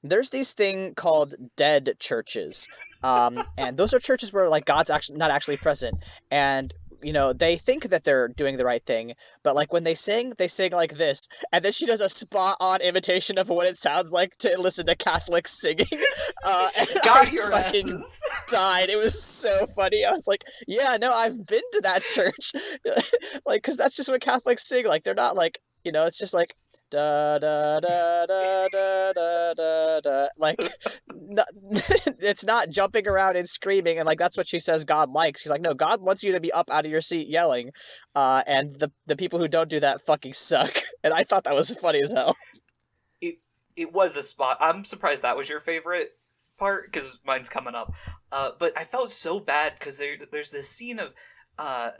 There's these thing called dead churches. And those are churches where like God's actually not actually present. And they think that they're doing the right thing, but like when they sing like this, and then she does a spot-on imitation of what it sounds like to listen to Catholics singing. Got your asses. Died. It was so funny. I was like, yeah, no, I've been to that church. Like, because that's just what Catholics sing. Like, they're not like, it's just like da da da da da da da da, like it's not jumping around and screaming, and like that's what she says God likes. She's like, no, God wants you to be up out of your seat yelling, and the people who don't do that fucking suck. And I thought that was funny as hell. It was a spot. I'm surprised that was your favorite part, because mine's coming up. But I felt so bad because there's this scene of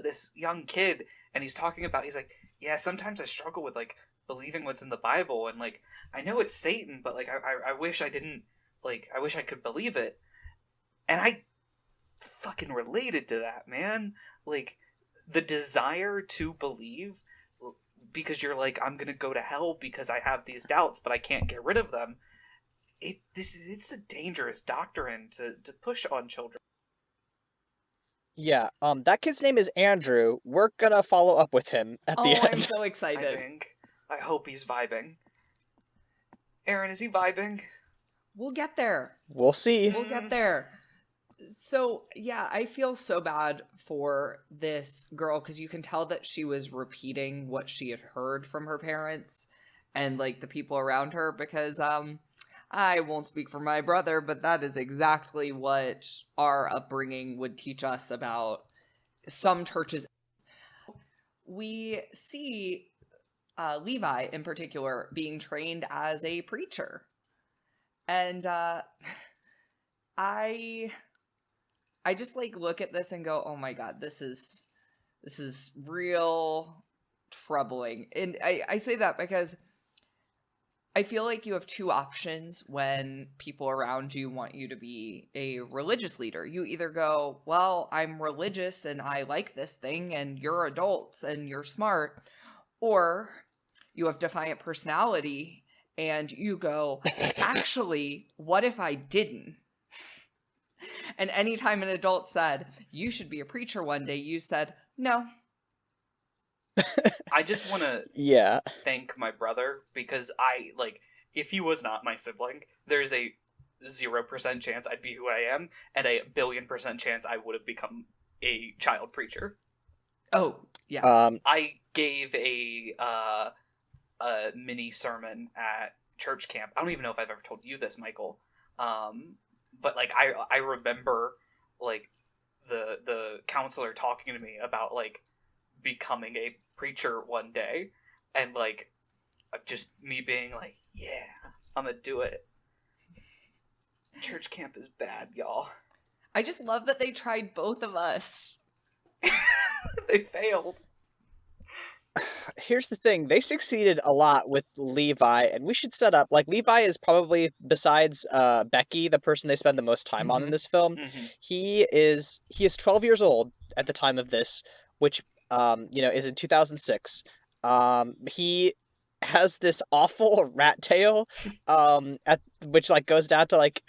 this young kid, and he's talking about, he's like, yeah, sometimes I struggle with like believing what's in the Bible, and like I know it's Satan, but like I wish I didn't, like I wish I could believe it, and I fucking related to that, man. Like the desire to believe, because you're like, I'm gonna go to hell because I have these doubts, but I can't get rid of them. It's a dangerous doctrine to push on children. Yeah, that kid's name is Andrew. We're gonna follow up with him at the Oh, I'm end. so excited. I hope he's vibing. Aaron, is he vibing? We'll get there. We'll see. We'll get there. So, yeah, I feel so bad for this girl because you can tell that she was repeating what she had heard from her parents and, like, the people around her because, I won't speak for my brother, but that is exactly what our upbringing would teach us about some churches. We see Levi, in particular, being trained as a preacher. And I just like look at this and go, oh my God, this is real troubling. And I say that because I feel like you have two options when people around you want you to be a religious leader. You either go, well, I'm religious and I like this thing and you're adults and you're smart, or you have defiant personality and you go, actually, what if I didn't? And anytime an adult said, you should be a preacher one day, you said, no. I just want to thank my brother, because I, like, if he was not my sibling, there's a 0% chance I'd be who I am, and a 1,000,000,000% chance I would have become a child preacher. Oh, yeah. I gave a mini sermon at church camp. I don't even know if I've ever told you this, Michael. But like I remember like the counselor talking to me about like becoming a preacher one day, and like just me being like, yeah, I'm gonna do it. Church camp is bad, y'all. I just love that they tried both of us. They failed. Here's the thing, they succeeded a lot with Levi, and we should set up, like, Levi is probably, besides Becky, the person they spend the most time on in this film. He is 12 years old at the time of this, which, is in 2006. He has this awful rat tail, which, like, goes down to, like,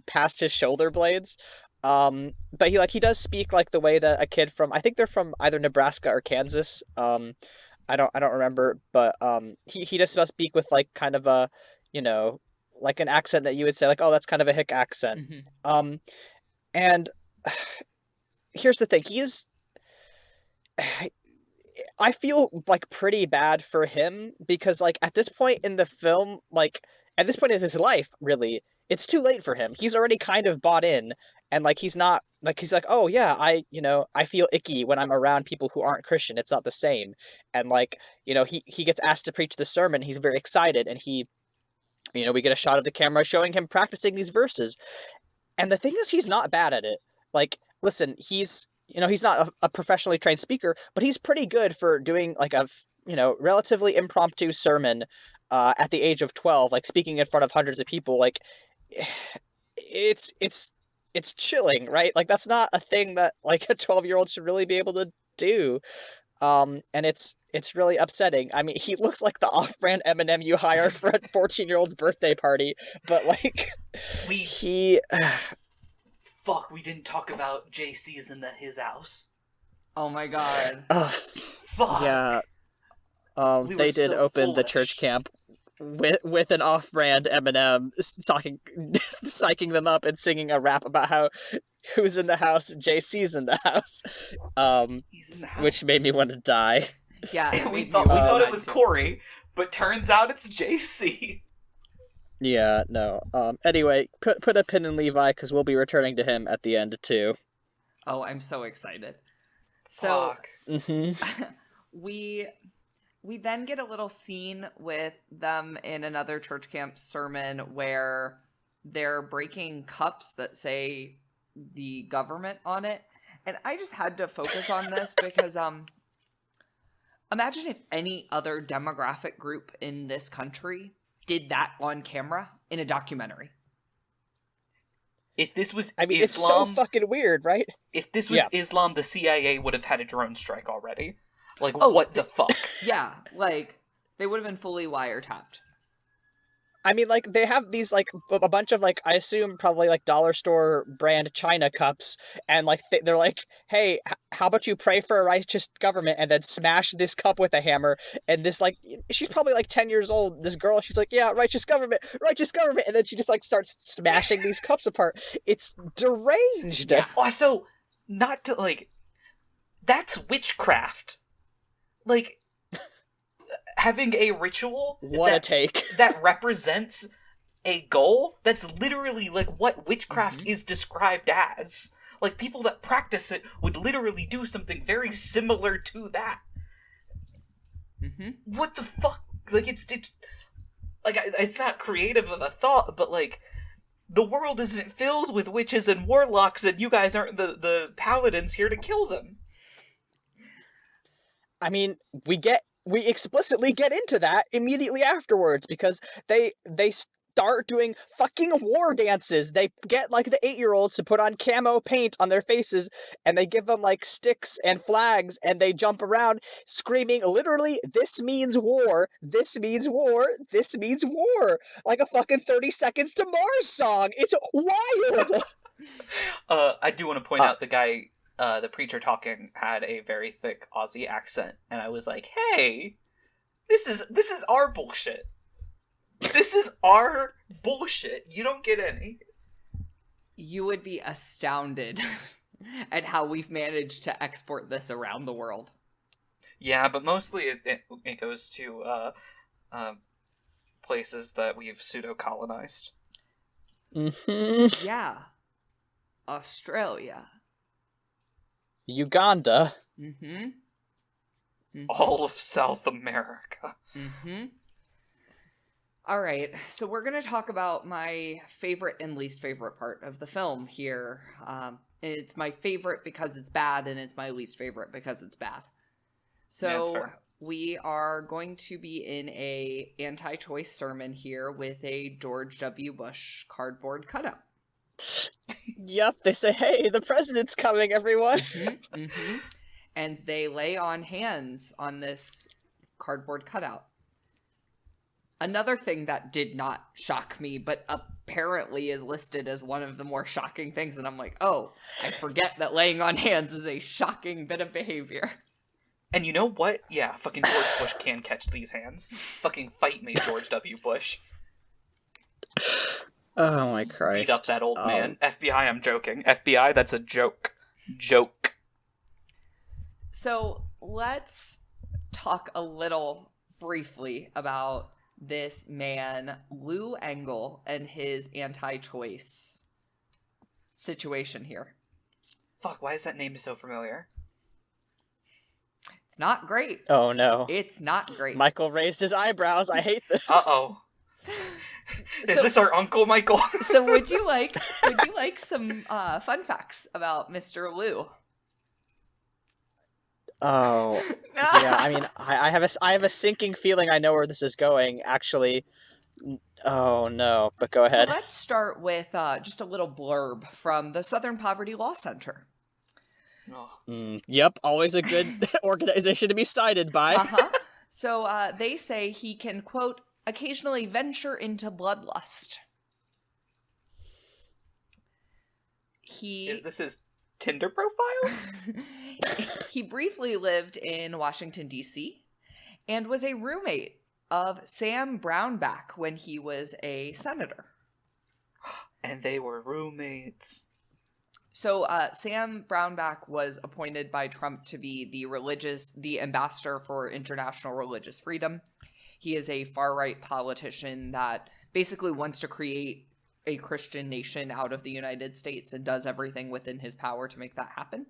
past his shoulder blades. But he does speak like the way that a kid from, I think they're from either Nebraska or Kansas. I don't remember, but he does speak with like kind of a, like an accent that you would say like, oh, that's kind of a hick accent. And here's the thing, I feel like pretty bad for him because like at this point in the film, like at this point in his life, really, it's too late for him. He's already kind of bought in, and like he's not like he's like, oh yeah, I feel icky when I'm around people who aren't Christian. It's not the same. And like, he gets asked to preach the sermon, he's very excited, and we get a shot of the camera showing him practicing these verses. And the thing is, he's not bad at it. Like, listen, he's not a professionally trained speaker, but he's pretty good for doing like a relatively impromptu sermon at the age of 12, like speaking in front of hundreds of people. Like, it's chilling, right? Like, that's not a thing that like a 12-year-old should really be able to do. And it's really upsetting. I mean, he looks like the off-brand Eminem you hire for a 14-year-old's birthday party, but like Fuck, we didn't talk about JC's in his house. Oh my God. Fuck. Yeah. They did open the church camp with an off-brand Eminem psyching them up and singing a rap about who's in the house. JC's in the house. He's in the house. Which made me want to die. Yeah, we thought it was Corey, but turns out it's JC. Yeah, no. Anyway, put a pin in Levi because we'll be returning to him at the end too. Oh, I'm so excited. So we then get a little scene with them in another church camp sermon where they're breaking cups that say the government on it. And I just had to focus on this because imagine if any other demographic group in this country did that on camera in a documentary. If this was I mean, Islam, it's so fucking weird, right? if this was Islam, the CIA would have had a drone strike already. Like, Oh, what the fuck? Yeah, like, they would have been fully wiretapped. I mean, like, they have these, like, a bunch of, like, I assume probably, like, dollar store brand China cups, and, like, they're like, hey, how about you pray for a righteous government, and then smash this cup with a hammer, and this, like, she's probably, like, 10 years old, this girl, she's like, yeah, righteous government, and then she just, like, starts smashing these cups apart. It's deranged! Yeah. Also, not to, like, that's witchcraft. Like, having a ritual What a take. that represents a goal, that's literally like what witchcraft is described as. Like, people that practice it would literally do something very similar to that. What the fuck? Like, it's like, it's not creative of a thought, but like, the world isn't filled with witches and warlocks, and you guys aren't the paladins here to kill them. I mean, we explicitly get into that immediately afterwards, because they start doing fucking war dances. They get, like, the 8-year-olds to put on camo paint on their faces, and they give them, like, sticks and flags, and they jump around screaming, literally, this means war, this means war, this means war, like a fucking 30 Seconds to Mars song. It's wild! I do want to point out the guy, the preacher talking, had a very thick Aussie accent, and I was like, hey, this is our bullshit. This is our bullshit. You don't get any. You would be astounded at how we've managed to export this around the world. Yeah, but mostly it goes to places that we've pseudo-colonized. Mm-hmm. Yeah. Australia. Uganda. All of South America. All right, so we're going to talk about my favorite and least favorite part of the film here. It's my favorite because it's bad, and it's my least favorite because it's bad. So we are going to be in a anti-choice sermon here with a George W. Bush cardboard cutout. Yep, they say, hey, the president's coming, everyone. And they lay on hands on this cardboard cutout. Another thing that did not shock me, but apparently is listed as one of the more shocking things, and I'm like, oh, I forget that laying on hands is a shocking bit of behavior. And you know what? Yeah, fucking George Bush can catch these hands. Fucking fight me, George W. Bush. Oh my Christ. Beat up that old man. FBI, I'm joking. FBI, that's a joke. Joke. So let's talk a little briefly about this man, Lou Engle, and his anti-choice situation here. Fuck, why is that name so familiar? It's not great. Oh no. It's not great. Michael raised his eyebrows. I hate this. Uh-oh. Is this our uncle, Michael? So would you like some fun facts about Mr. Lou? Oh, yeah. I mean, I have a sinking feeling I know where this is going. Actually, oh no. But go ahead. So let's start with just a little blurb from the Southern Poverty Law Center. Yep, always a good organization to be cited by. So they say he can, quote, occasionally venture into bloodlust. Is this his Tinder profile? He briefly lived in Washington, D.C., and was a roommate of Sam Brownback when he was a senator. And they were roommates. So Sam Brownback was appointed by Trump to be the ambassador for international religious freedom. He is a far-right politician that basically wants to create a Christian nation out of the United States and does everything within his power to make that happen.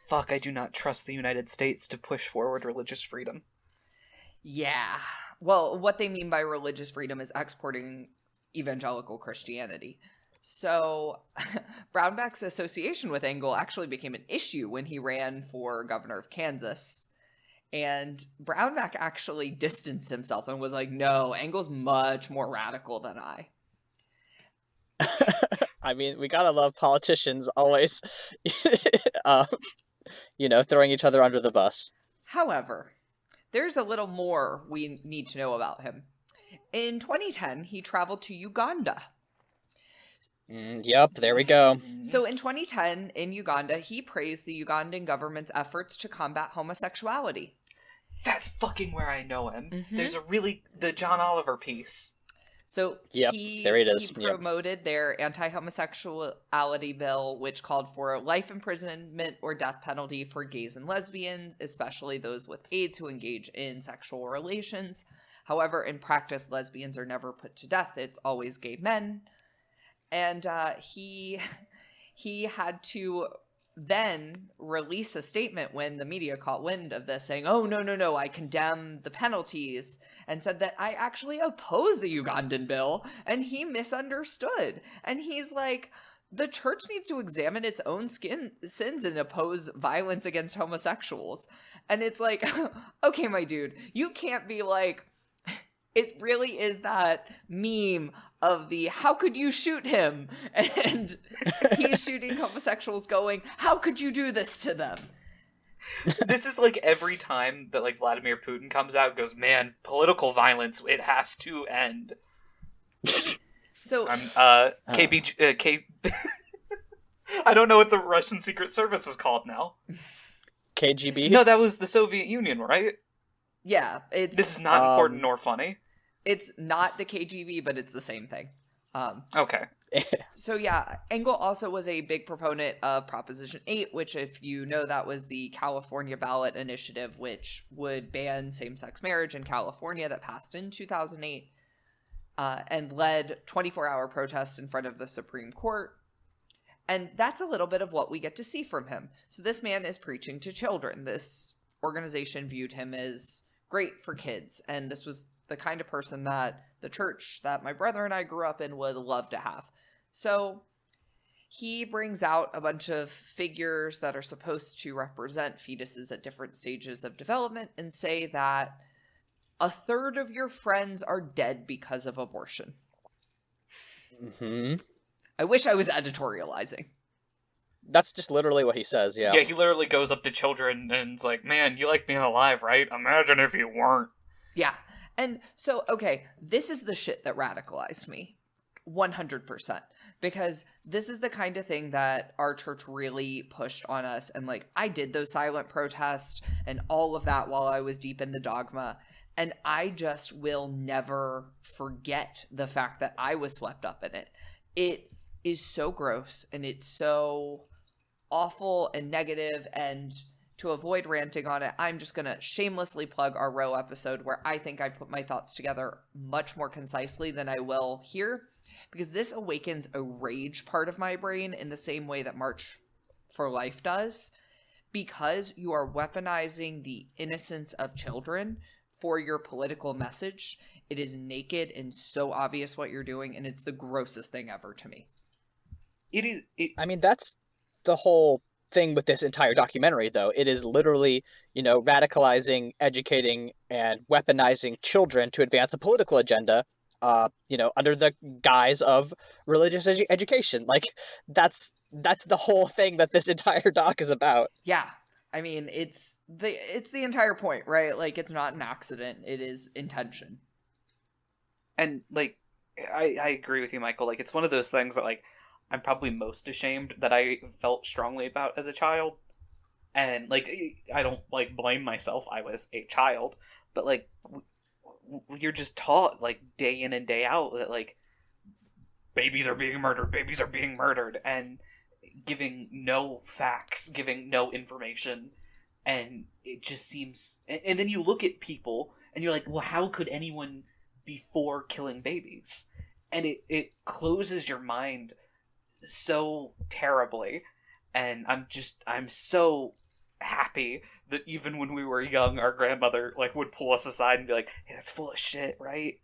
Fuck, I do not trust the United States to push forward religious freedom. Yeah. Well, what they mean by religious freedom is exporting evangelical Christianity. So Brownback's association with Engel actually became an issue when he ran for governor of Kansas. And Brownback actually distanced himself and was like, no, Engel's much more radical than I. I mean, we gotta love politicians always, uh, throwing each other under the bus. However, there's a little more we need to know about him. In 2010, he traveled to Uganda. Yep, there we go. So in 2010, in Uganda, he praised the Ugandan government's efforts to combat homosexuality. That's fucking where I know him. Mhm. There's the John Oliver piece. So Yep, there it is. He promoted their anti-homosexuality bill, which called for life imprisonment or death penalty for gays and lesbians, especially those with AIDS who engage in sexual relations. However, in practice, lesbians are never put to death. It's always gay men. And he had to then release a statement when the media caught wind of this, saying, oh, no, I condemn the penalties, and said that I actually oppose the Ugandan bill, and he misunderstood. And he's like, the church needs to examine its own sins and oppose violence against homosexuals. And it's like, okay, my dude, you can't be like, it really is that meme of the how could you shoot him? And he's shooting homosexuals going, how could you do this to them? This is like every time that like Vladimir Putin comes out and goes, man, political violence, it has to end. So KBG I don't know what the Russian Secret Service is called now. KGB? No, that was the Soviet Union, right? Yeah, this is not important nor funny. It's not the KGB, but it's the same thing. Okay. So yeah, Engel also was a big proponent of Proposition 8, which, if you know, that was the California ballot initiative, which would ban same-sex marriage in California, that passed in 2008, and led 24-hour protests in front of the Supreme Court. And that's a little bit of what we get to see from him. So this man is preaching to children. This organization viewed him as great for kids, and this was the kind of person that the church that my brother and I grew up in would love to have. So he brings out a bunch of figures that are supposed to represent fetuses at different stages of development and say that a third of your friends are dead because of abortion. Mm-hmm. I wish I was editorializing. That's just literally what he says, yeah. Yeah, he literally goes up to children and is like, man, you like being alive, right? Imagine if you weren't. Yeah. And so, okay, this is the shit that radicalized me. 100%. Because this is the kind of thing that our church really pushed on us. And like, I did those silent protests and all of that while I was deep in the dogma. And I just will never forget the fact that I was swept up in it. It is so gross and it's so awful and negative, and to avoid ranting on it, I'm just going to shamelessly plug our Roe episode, where I think I put my thoughts together much more concisely than I will here, because this awakens a rage part of my brain in the same way that March for Life does, because you are weaponizing the innocence of children for your political message. It is naked and so obvious what you're doing, and it's the grossest thing ever to me. I mean, that's the whole thing with this entire documentary, though. It is literally, radicalizing, educating, and weaponizing children to advance a political agenda, under the guise of religious education. Like, that's the whole thing that this entire doc is about. Yeah. I mean, it's the entire point, right? Like, it's not an accident. It is intention. And, like, I agree with you, Michael. Like, it's one of those things that, like, I'm probably most ashamed that I felt strongly about as a child. And, like, I don't, like, blame myself. I was a child. But, like, you're just taught, like, day in and day out that, like, babies are being murdered, and giving no facts, giving no information. And it just seems... And then you look at people, and you're like, well, how could anyone be for killing babies? And it closes your mind so terribly. And I'm so happy that even when we were young, our grandmother like would pull us aside and be like, hey, that's full of shit, right?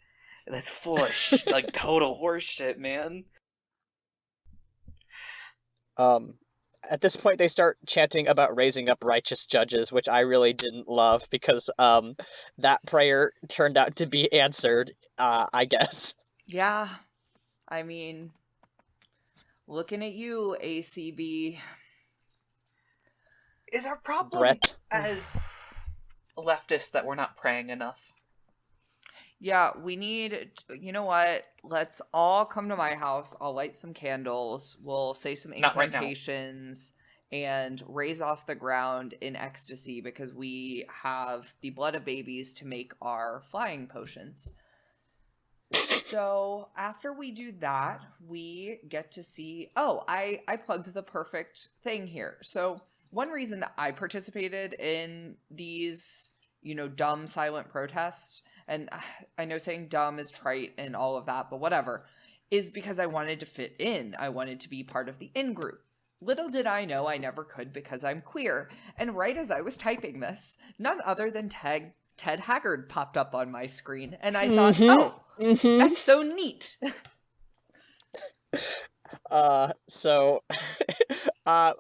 That's full of like total horse shit, man. At this point, they start chanting about raising up righteous judges, which I really didn't love because that prayer turned out to be answered, I guess. Yeah, I mean, looking at you, ACB. Is our problem Brett. as leftists that we're not praying enough? Yeah, we need, you know what? Let's all come to my house. I'll light some candles. We'll say some Not right now. incantations and raise off the ground in ecstasy because we have the blood of babies to make our flying potions. So after we do that, we get to see, I plugged the perfect thing here. So one reason that I participated in these, dumb silent protests, and I know saying dumb is trite and all of that, but whatever, is because I wanted to fit in. I wanted to be part of the in-group. Little did I know I never could because I'm queer. And right as I was typing this, none other than Ted Haggard popped up on my screen. And I thought, that's so neat.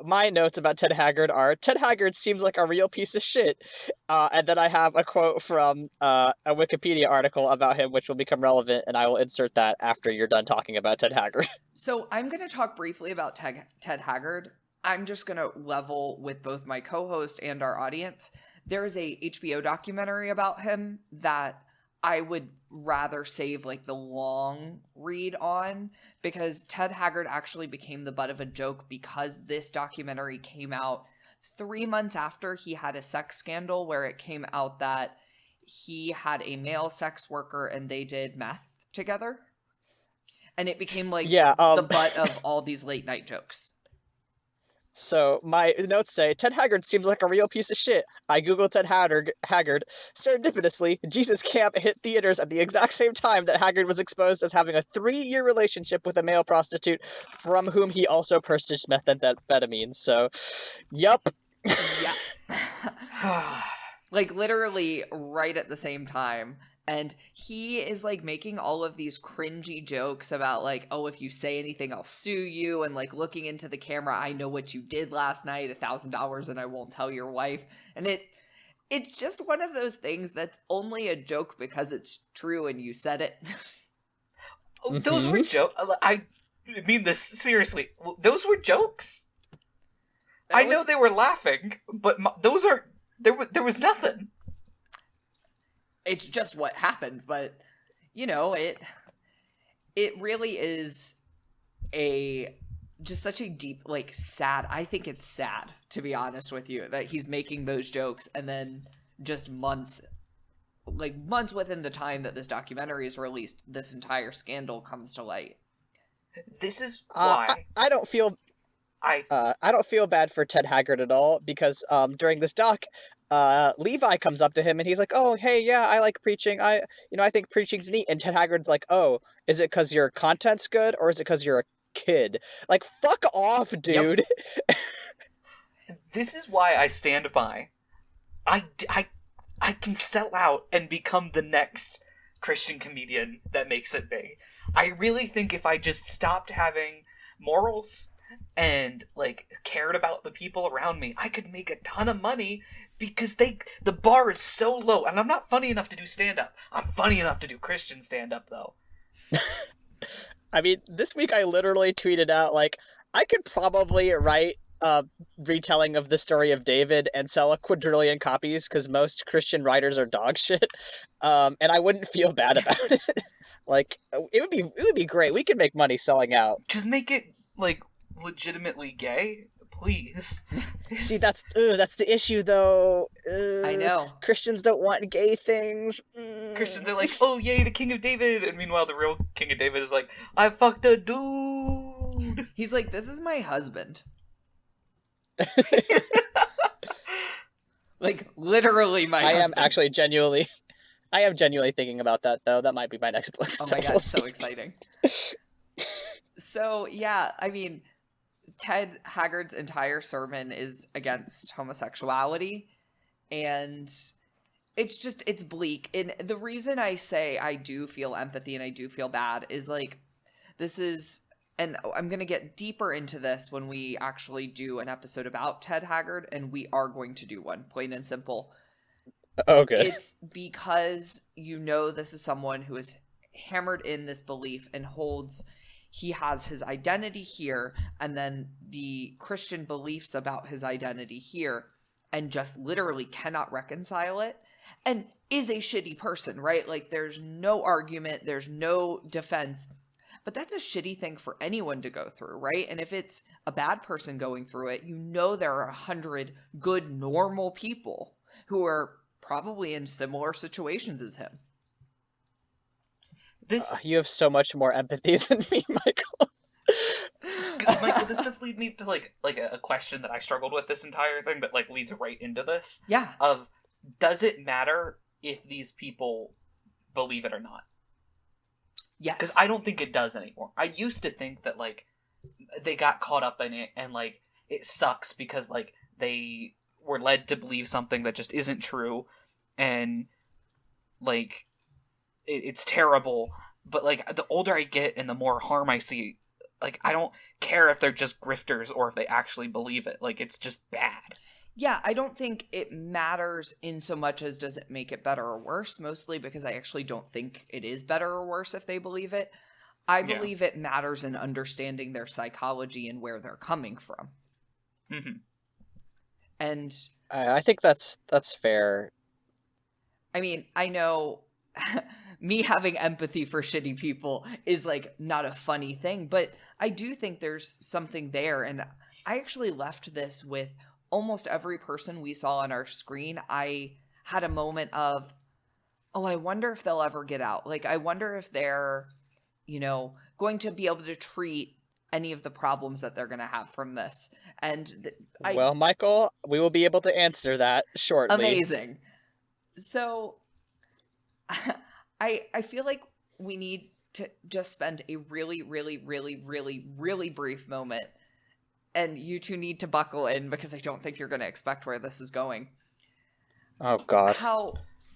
My notes about Ted Haggard are, Ted Haggard seems like a real piece of shit. And then I have a quote from a Wikipedia article about him, which will become relevant, and I will insert that after you're done talking about Ted Haggard. So I'm going to talk briefly about Ted Haggard. I'm just going to level with both my co-host and our audience. There's a HBO documentary about him that I would rather save like the long read on, because Ted Haggard actually became the butt of a joke because this documentary came out 3 months after he had a sex scandal where it came out that he had a male sex worker and they did meth together. And it became like the butt of all these late night jokes. So my notes say, Ted Haggard seems like a real piece of shit. I googled Ted Haggard. Serendipitously, Jesus Camp hit theaters at the exact same time that Haggard was exposed as having a 3-year relationship with a male prostitute from whom he also purchased methamphetamine. So, yup. Yeah. Like literally right at the same time. And he is like making all of these cringy jokes about like, oh, if you say anything, I'll sue you. And like looking into the camera, I know what you did last night, $1,000, and I won't tell your wife. And it's just one of those things that's only a joke because it's true and you said it. Those were jokes. I mean this seriously. Those were jokes. I know they were laughing, but there was nothing. It's just what happened, but it really is just such a deep, like, sad. I think it's sad, to be honest with you, that he's making those jokes and then just months within the time that this documentary is released, this entire scandal comes to light. This is why I don't feel bad for Ted Haggard at all, because during this doc, Levi comes up to him and he's like, oh, hey, yeah, I like preaching. I think preaching's neat. And Ted Haggard's like, oh, is it because your content's good or is it because you're a kid? Like, fuck off, dude. Yep. This is why I stand by. I can sell out and become the next Christian comedian that makes it big. I really think if I just stopped having morals and like cared about the people around me, I could make a ton of money, because the bar is so low. And I'm not funny enough to do stand-up. I'm funny enough to do Christian stand-up, though. I mean, this week I literally tweeted out, like, I could probably write a retelling of the story of David and sell a quadrillion copies, because most Christian writers are dog shit. And I wouldn't feel bad about it. Like, it would be great. We could make money selling out. Just make it, like, legitimately gay, please. See, that's the issue, though. I know. Christians don't want gay things. Christians are like, oh, yay, the King of David. And meanwhile, the real King of David is like, I fucked a dude. He's like, this is my husband. Like, literally my husband. I am genuinely thinking about that, though. That might be my next book. Oh my god, so exciting. So, yeah, I mean, Ted Haggard's entire sermon is against homosexuality, and it's bleak. And the reason I say I do feel empathy and I do feel bad is, like, this is and I'm going to get deeper into this when we actually do an episode about Ted Haggard, and we are going to do one, plain and simple. Oh, good. It's because this is someone who is hammered in this belief and he has his identity here, and then the Christian beliefs about his identity here, and just literally cannot reconcile it, and is a shitty person, right? Like, there's no argument, there's no defense, but that's a shitty thing for anyone to go through, right? And if it's a bad person going through it, there are 100 good, normal people who are probably in similar situations as him. You have so much more empathy than me, Michael. Michael, this does lead me to like a question that I struggled with this entire thing, but like leads right into this. Yeah. Does it matter if these people believe it or not? Yes. Because I don't think it does anymore. I used to think that like they got caught up in it and like it sucks because like they were led to believe something that just isn't true, and like it's terrible. But like the older I get and the more harm I see, like I don't care if they're just grifters or if they actually believe it. Like it's just bad. Yeah, I don't think it matters in so much as does it make it better or worse, mostly because I actually don't think it is better or worse if they believe it. I believe it matters in understanding their psychology and where they're coming from. Mm-hmm. And I think that's fair. I mean, I know me having empathy for shitty people is like not a funny thing, but I do think there's something there. And I actually left this with almost every person we saw on our screen. I had a moment of, oh, I wonder if they'll ever get out. Like, I wonder if they're, going to be able to treat any of the problems that they're going to have from this. And well, Michael, we will be able to answer that shortly. Amazing. So I feel like we need to just spend a really, really, really, really, really brief moment, and you two need to buckle in because I don't think you're going to expect where this is going. Oh, God.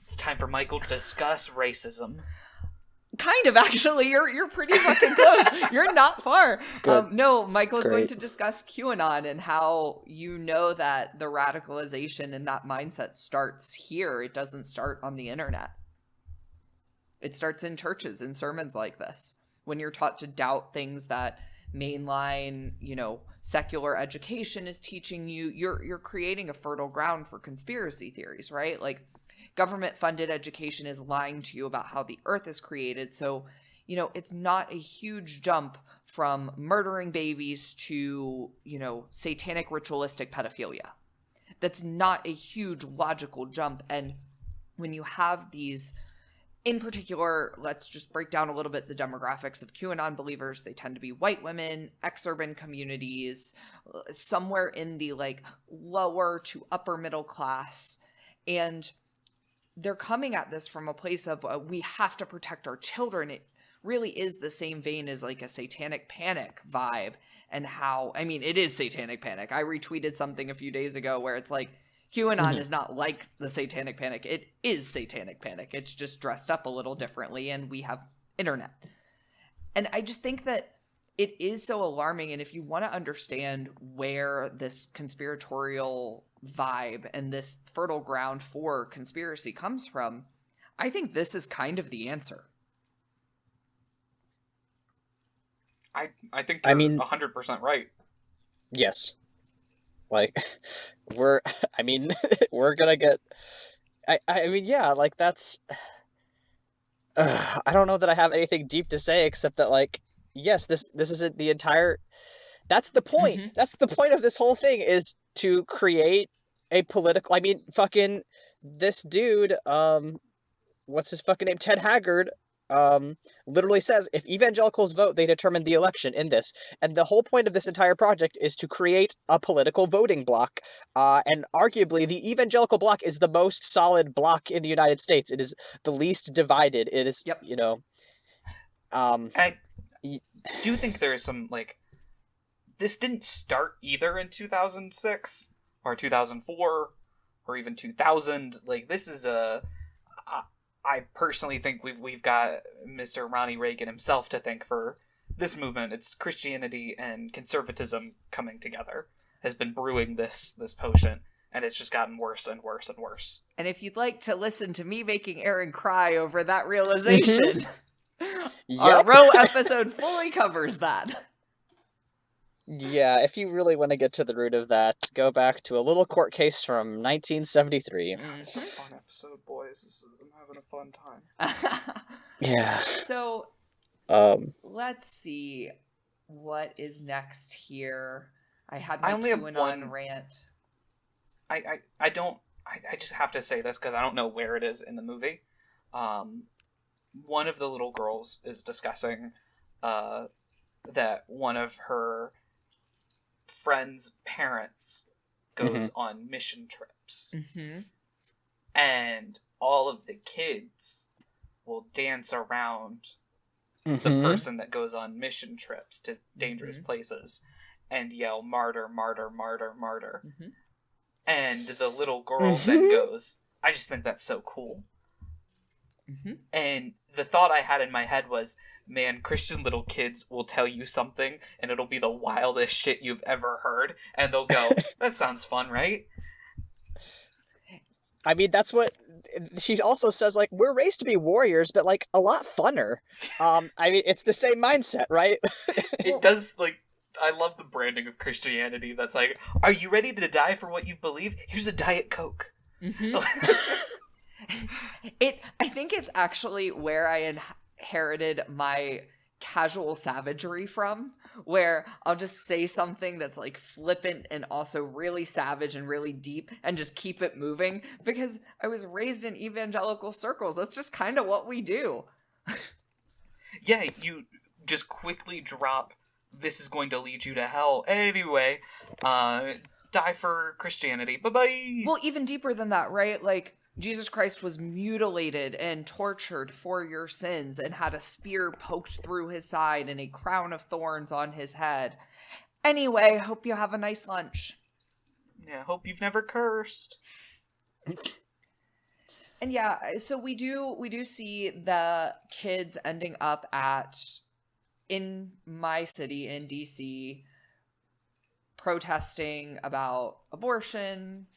It's time for Michael to discuss racism. Kind of, actually. You're pretty fucking close. You're not far. No, Michael's Great. going to discuss QAnon and how that the radicalization and that mindset starts here. It doesn't start on the internet. It starts in churches and sermons like this. When you're taught to doubt things that mainline, secular education is teaching you, you're creating a fertile ground for conspiracy theories, right? Like, government-funded education is lying to you about how the earth is created. So, it's not a huge jump from murdering babies to, satanic ritualistic pedophilia. That's not a huge logical jump. And when you have these, in particular, let's just break down a little bit the demographics of QAnon believers. They tend to be white women, ex-urban communities, somewhere in the like lower to upper middle class. And they're coming at this from a place of we have to protect our children. It really is the same vein as like a satanic panic vibe, and how, I mean, it is satanic panic. I retweeted something a few days ago where it's like, QAnon is not like the satanic panic. It is satanic panic. It's just dressed up a little differently, and we have internet. And I just think that it is so alarming. And if you want to understand where this conspiratorial vibe and this fertile ground for conspiracy comes from, I think this is kind of the answer. I think you're 100% right. Yes. Like, we're gonna get, like, that's, I don't know that I have anything deep to say except that, like, yes, this isn't the entire, that's the point. Mm-hmm. That's the point of this whole thing, is to create a political, fucking, this dude, what's his fucking name? Ted Haggard, literally says, if evangelicals vote, they determine the election in this. And the whole point of this entire project is to create a political voting bloc. And arguably, the evangelical bloc is the most solid bloc in the United States. It is the least divided. It is, Yep. I do think there is some, like, this didn't start either in 2006 or 2004 or even 2000. Like, this is I personally think we've got Mr. Ronnie Reagan himself to thank for this movement, it's Christianity and conservatism coming together, has been brewing this potion, and it's just gotten worse and worse and worse. And if you'd like to listen to me making Aaron cry over that realization, our Roe episode fully covers that. Yeah, if you really want to get to the root of that, go back to a little court case from 1973. It's a fun episode, boys. I'm having a fun time. Yeah. So, let's see what is next here. I had my QAnon rant. I just have to say this because I don't know where it is in the movie. One of the little girls is discussing that one of her friend's parents goes on mission trips. And all of the kids will dance around the person that goes on mission trips to dangerous places and yell, "Martyr, martyr, martyr, martyr." And the little girl then goes, "I just think that's so cool." And the thought I had in my head was, man, Christian little kids will tell you something, and it'll be the wildest shit you've ever heard, and they'll go, "That sounds fun, right?" I mean, that's what she also says, like, we're raised to be warriors, but, like, a lot funner. I mean, it's the same mindset, right? It does, like, I love the branding of Christianity that's like, are you ready to die for what you believe? Here's a Diet Coke. I think it's actually where I inherited my casual savagery from, where I'll just say something that's like flippant and also really savage and really deep and just keep it moving because I was raised in evangelical circles. That's just kind of what we do. Yeah, you just quickly drop, "This is going to lead you to hell. Anyway, die for Christianity. Bye-bye." Well, even deeper than that, right? Like, Jesus Christ was mutilated and tortured for your sins and had a spear poked through his side and a crown of thorns on his head. Anyway, hope you have a nice lunch. Yeah, hope you've never cursed. And yeah, so we do see the kids ending up in my city, in DC, protesting about abortion.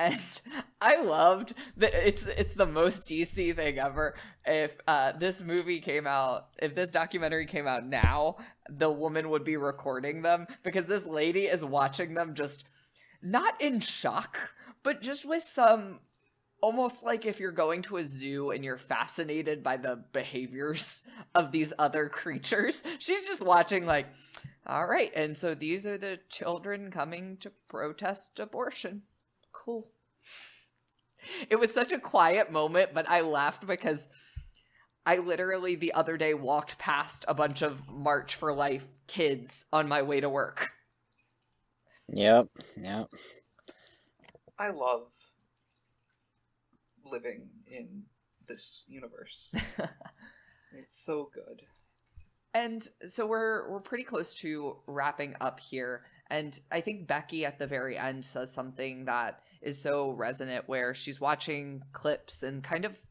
And I loved that it's the most DC thing ever. If this documentary came out now, the woman would be recording them because this lady is watching them just not in shock, but just with some, almost like if you're going to a zoo and you're fascinated by the behaviors of these other creatures. She's just watching like, all right, and so these are the children coming to protest abortion. Cool. It was such a quiet moment, but I laughed because I literally the other day walked past a bunch of March for Life kids on my way to work. Yep. I love living in this universe. It's so good. And so we're pretty close to wrapping up here. And I think Becky at the very end says something that is so resonant, where she's watching clips and kind of,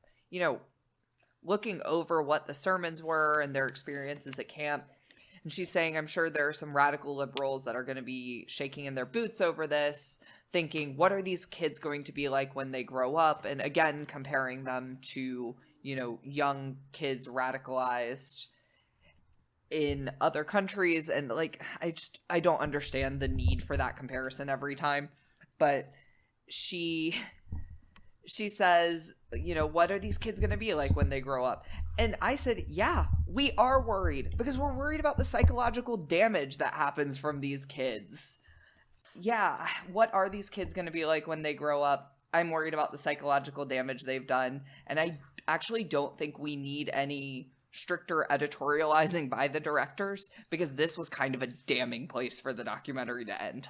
looking over what the sermons were and their experiences at camp. And she's saying, I'm sure there are some radical liberals that are going to be shaking in their boots over this, thinking, what are these kids going to be like when they grow up? And again, comparing them to, young kids radicalized in other countries. And like, I don't understand the need for that comparison every time. But she says, what are these kids going to be like when they grow up? And I said, yeah, we are worried because we're worried about the psychological damage that happens from these kids. Yeah, what are these kids going to be like when they grow up? I'm worried about the psychological damage they've done. And I actually don't think we need any stricter editorializing by the directors because this was kind of a damning place for the documentary to end.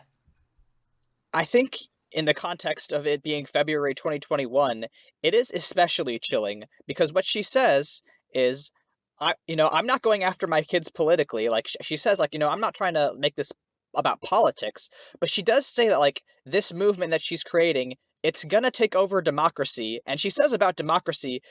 I think in the context of it being February 2021, it is especially chilling because what she says is, I'm not going after my kids politically. Like she says, like, I'm not trying to make this about politics, but she does say that like this movement that she's creating, it's gonna take over democracy. And she says about democracy,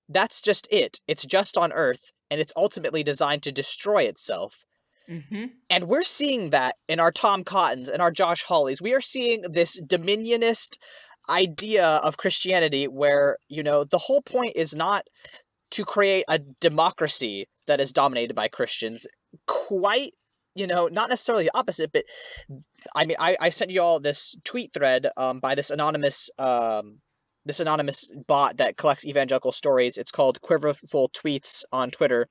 that's just it. It's just on Earth, and it's ultimately designed to destroy itself. Mm-hmm. And we're seeing that in our Tom Cottons and our Josh Hawleys. We are seeing this dominionist idea of Christianity where, the whole point is not to create a democracy that is dominated by Christians. Quite, not necessarily the opposite, but I mean, I sent you all this tweet thread by this anonymous bot that collects evangelical stories. It's called Quiverful Tweets on Twitter.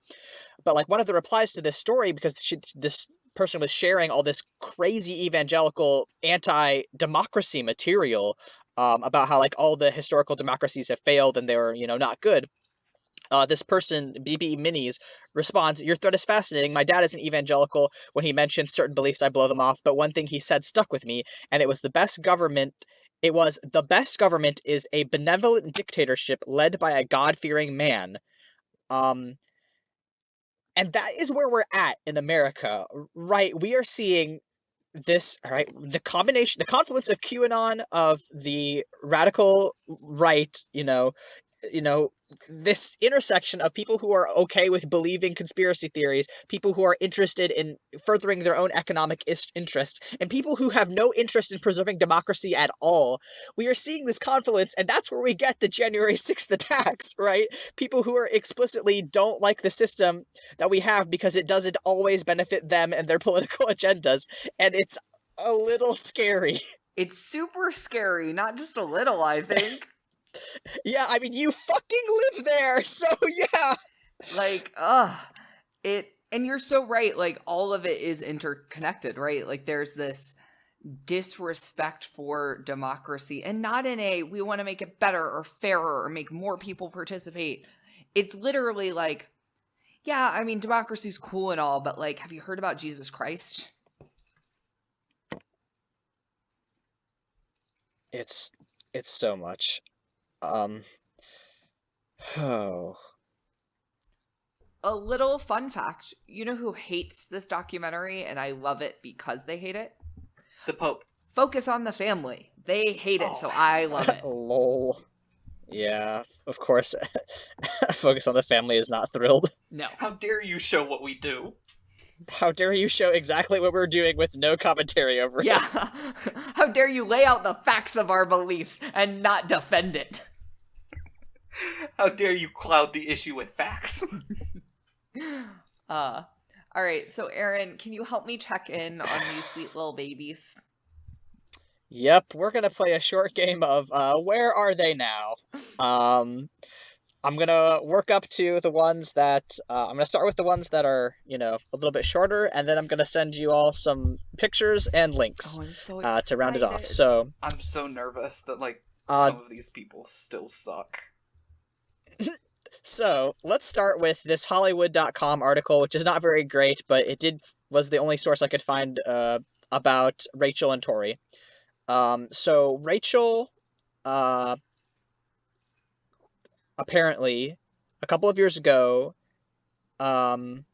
But like one of the replies to this story, because this person was sharing all this crazy evangelical anti-democracy material about how like all the historical democracies have failed and they were, not good. This person, BB Minis, responds, "Your thread is fascinating. My dad is an evangelical. When he mentions certain beliefs, I blow them off. But one thing he said stuck with me, and it was the best government is a benevolent dictatorship led by a God-fearing man." And that is where we're at in America, right? We are seeing this, all right, the confluence of QAnon, of the radical right, this intersection of people who are okay with believing conspiracy theories, people who are interested in furthering their own economic interests, and people who have no interest in preserving democracy at all. We are seeing this confluence, and that's where we get the January 6th attacks, right? People who are explicitly don't like the system that we have because it doesn't always benefit them and their political agendas, and it's a little scary. It's super scary, not just a little, I think. Yeah, I mean, you fucking live there, so yeah. Like, and you're so right, like, all of it is interconnected, right? Like, there's this disrespect for democracy, and not in a, we want to make it better or fairer or make more people participate. It's literally like, yeah, I mean, democracy's cool and all, but like, have you heard about Jesus Christ? It's so much. Oh. A little fun fact, you know who hates this documentary, and I love it because they hate it? The Pope. Focus on the Family. They hate it, so I love it. Lol. Yeah, of course. Focus on the Family is not thrilled. No. How dare you show what we do? How dare you show exactly what we're doing with no commentary over it? Yeah. How dare you lay out the facts of our beliefs and not defend it? How dare you cloud the issue with facts? All right, so Aaron, can you help me check in on these sweet little babies? Yep, we're gonna play a short game of where are they now? I'm gonna work up to the ones that I'm gonna start with the ones that are, a little bit shorter, and then I'm gonna send you all some pictures and links I'm so excited. to round it off. So I'm so nervous that some of these people still suck. So let's start with this Hollywood.com article, which is not very great, but was the only source I could find about Rachel and Tori. So Rachel, apparently, a couple of years ago, talks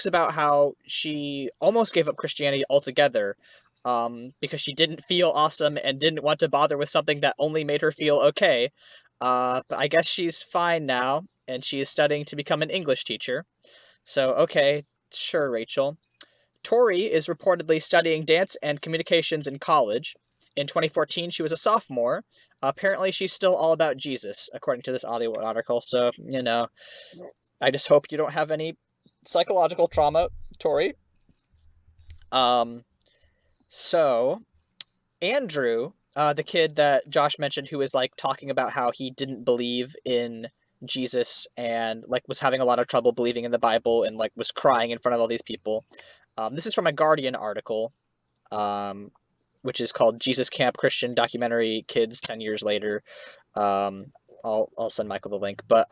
about how she almost gave up Christianity altogether, because she didn't feel awesome and didn't want to bother with something that only made her feel okay. But I guess she's fine now, and she is studying to become an English teacher. So, okay, sure, Rachel. Tori is reportedly studying dance and communications in college. In 2014, she was a sophomore. Apparently, she's still all about Jesus, according to this Hollywood article. So, I just hope you don't have any psychological trauma, Tori. So, Andrew, the kid that Josh mentioned who was talking about how he didn't believe in Jesus and was having a lot of trouble believing in the Bible and was crying in front of all these people. This is from a Guardian article, which is called Jesus Camp Christian Documentary Kids 10 Years Later. I'll send Michael the link, but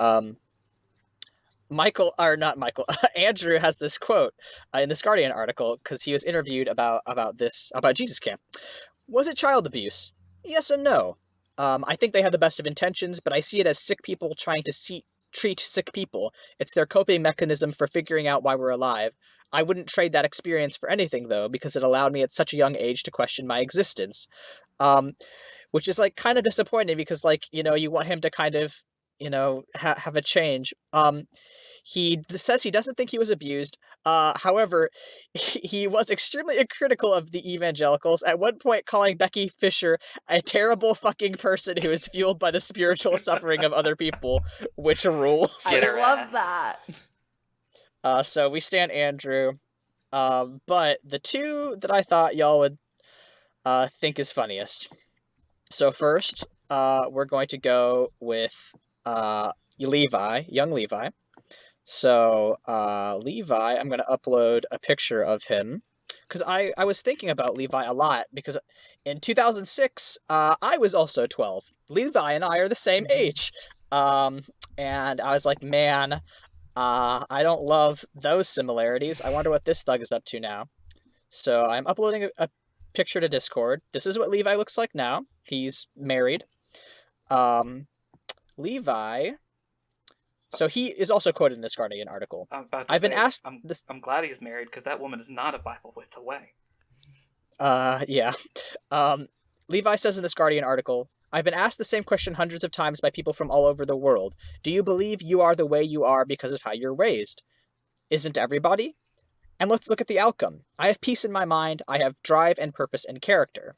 Andrew has this quote in this Guardian article because he was interviewed about Jesus Camp. Was it child abuse? Yes and no. I think they have the best of intentions, but I see it as sick people trying to treat sick people. It's their coping mechanism for figuring out why we're alive. I wouldn't trade that experience for anything, though, because it allowed me at such a young age to question my existence. which is like kind of disappointing because like, you know, you want him to kind of, you know, have a change. He says he doesn't think he was abused. However, he was extremely critical of the evangelicals, at one point calling Becky Fisher a terrible fucking person who is fueled by the spiritual suffering of other people, which rules. Get I her love ass. that. So we stand Andrew. But the two that I thought y'all would think is funniest. So first, we're going to go with Levi, young Levi. So Levi, I'm going to upload a picture of him because I was thinking about Levi a lot because in 2006, I was also 12. Levi and I are the same age. And I was like, man, I don't love those similarities. I wonder what this thug is up to now. So I'm uploading a picture to Discord. This is what Levi looks like now. He's married. Levi... So he is also quoted in this Guardian article. I'm about to I've been say, asked I'm glad he's married because that woman is not a Bible width away. Yeah. Levi says in this Guardian article, I've been asked the same question hundreds of times by people from all over the world. Do you believe you are the way you are because of how you're raised? Isn't everybody? And let's look at the outcome. I have peace in my mind. I have drive and purpose and character.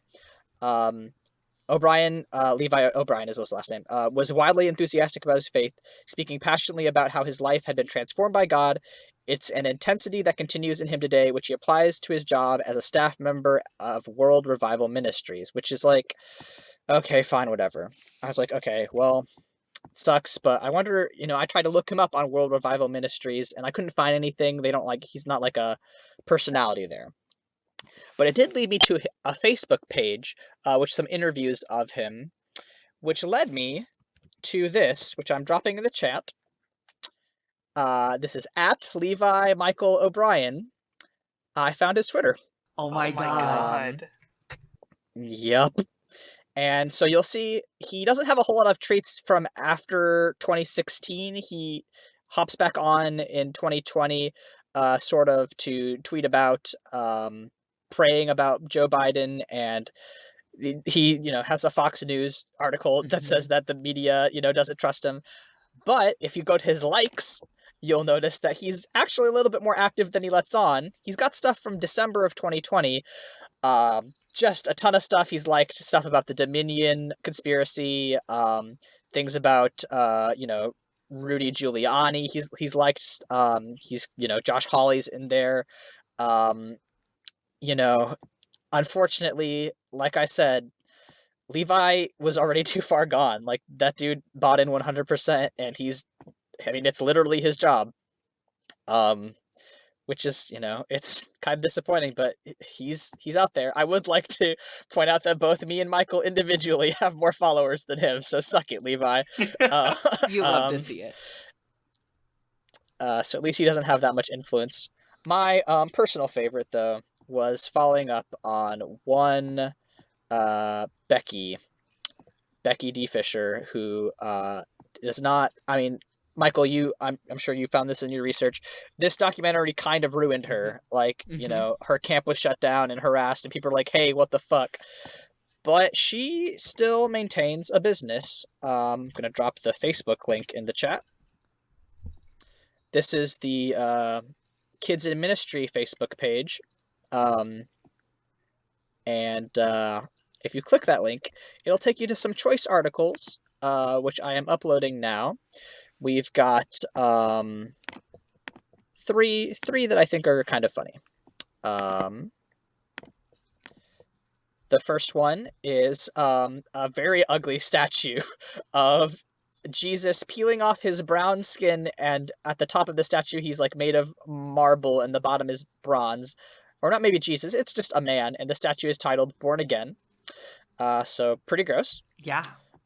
Levi O'Brien is his last name, was widely enthusiastic about his faith, speaking passionately about how his life had been transformed by God. It's an intensity that continues in him today, which he applies to his job as a staff member of World Revival Ministries, which is like, okay, fine, whatever. I was like, okay, well, it sucks, but I wonder, you know, I tried to look him up on World Revival Ministries, and I couldn't find anything. He's not like a personality there. But it did lead me to a Facebook page, with some interviews of him, which led me to this, which I'm dropping in the chat. This is at Levi Michael O'Brien. I found his Twitter. Oh my god. Yep. And so you'll see he doesn't have a whole lot of tweets from after 2016. He hops back on in 2020, sort of to tweet about praying about Joe Biden, and he, you know, has a Fox News article that says that the media, you know, doesn't trust him. But if you go to his likes, you'll notice that he's actually a little bit more active than he lets on. He's got stuff from December of 2020, just a ton of stuff. He's liked stuff about the Dominion conspiracy, things about, you know, Rudy Giuliani. He's liked, you know, Josh Hawley's in there. You know, unfortunately, like I said, Levi was already too far gone. Like, that dude bought in 100%, and it's literally his job. Which is, you know, it's kind of disappointing, but he's out there. I would like to point out that both me and Michael individually have more followers than him, so suck it, Levi. You love to see it. So at least he doesn't have that much influence. My personal favorite, though, was following up on one Becky D. Fisher, who is not, I mean, Michael, I'm sure you found this in your research. This documentary kind of ruined her. Like, you know, her camp was shut down and harassed, and people are like, hey, what the fuck? But she still maintains a business. I'm going to drop the Facebook link in the chat. This is the Kids in Ministry Facebook page. And if you click that link, it'll take you to some choice articles, which I am uploading now. We've got three that I think are kind of funny. The first one is a very ugly statue of Jesus peeling off his brown skin, and at the top of the statue he's like made of marble and the bottom is bronze. Or not maybe Jesus, it's just a man, and the statue is titled Born Again. So pretty gross. Yeah.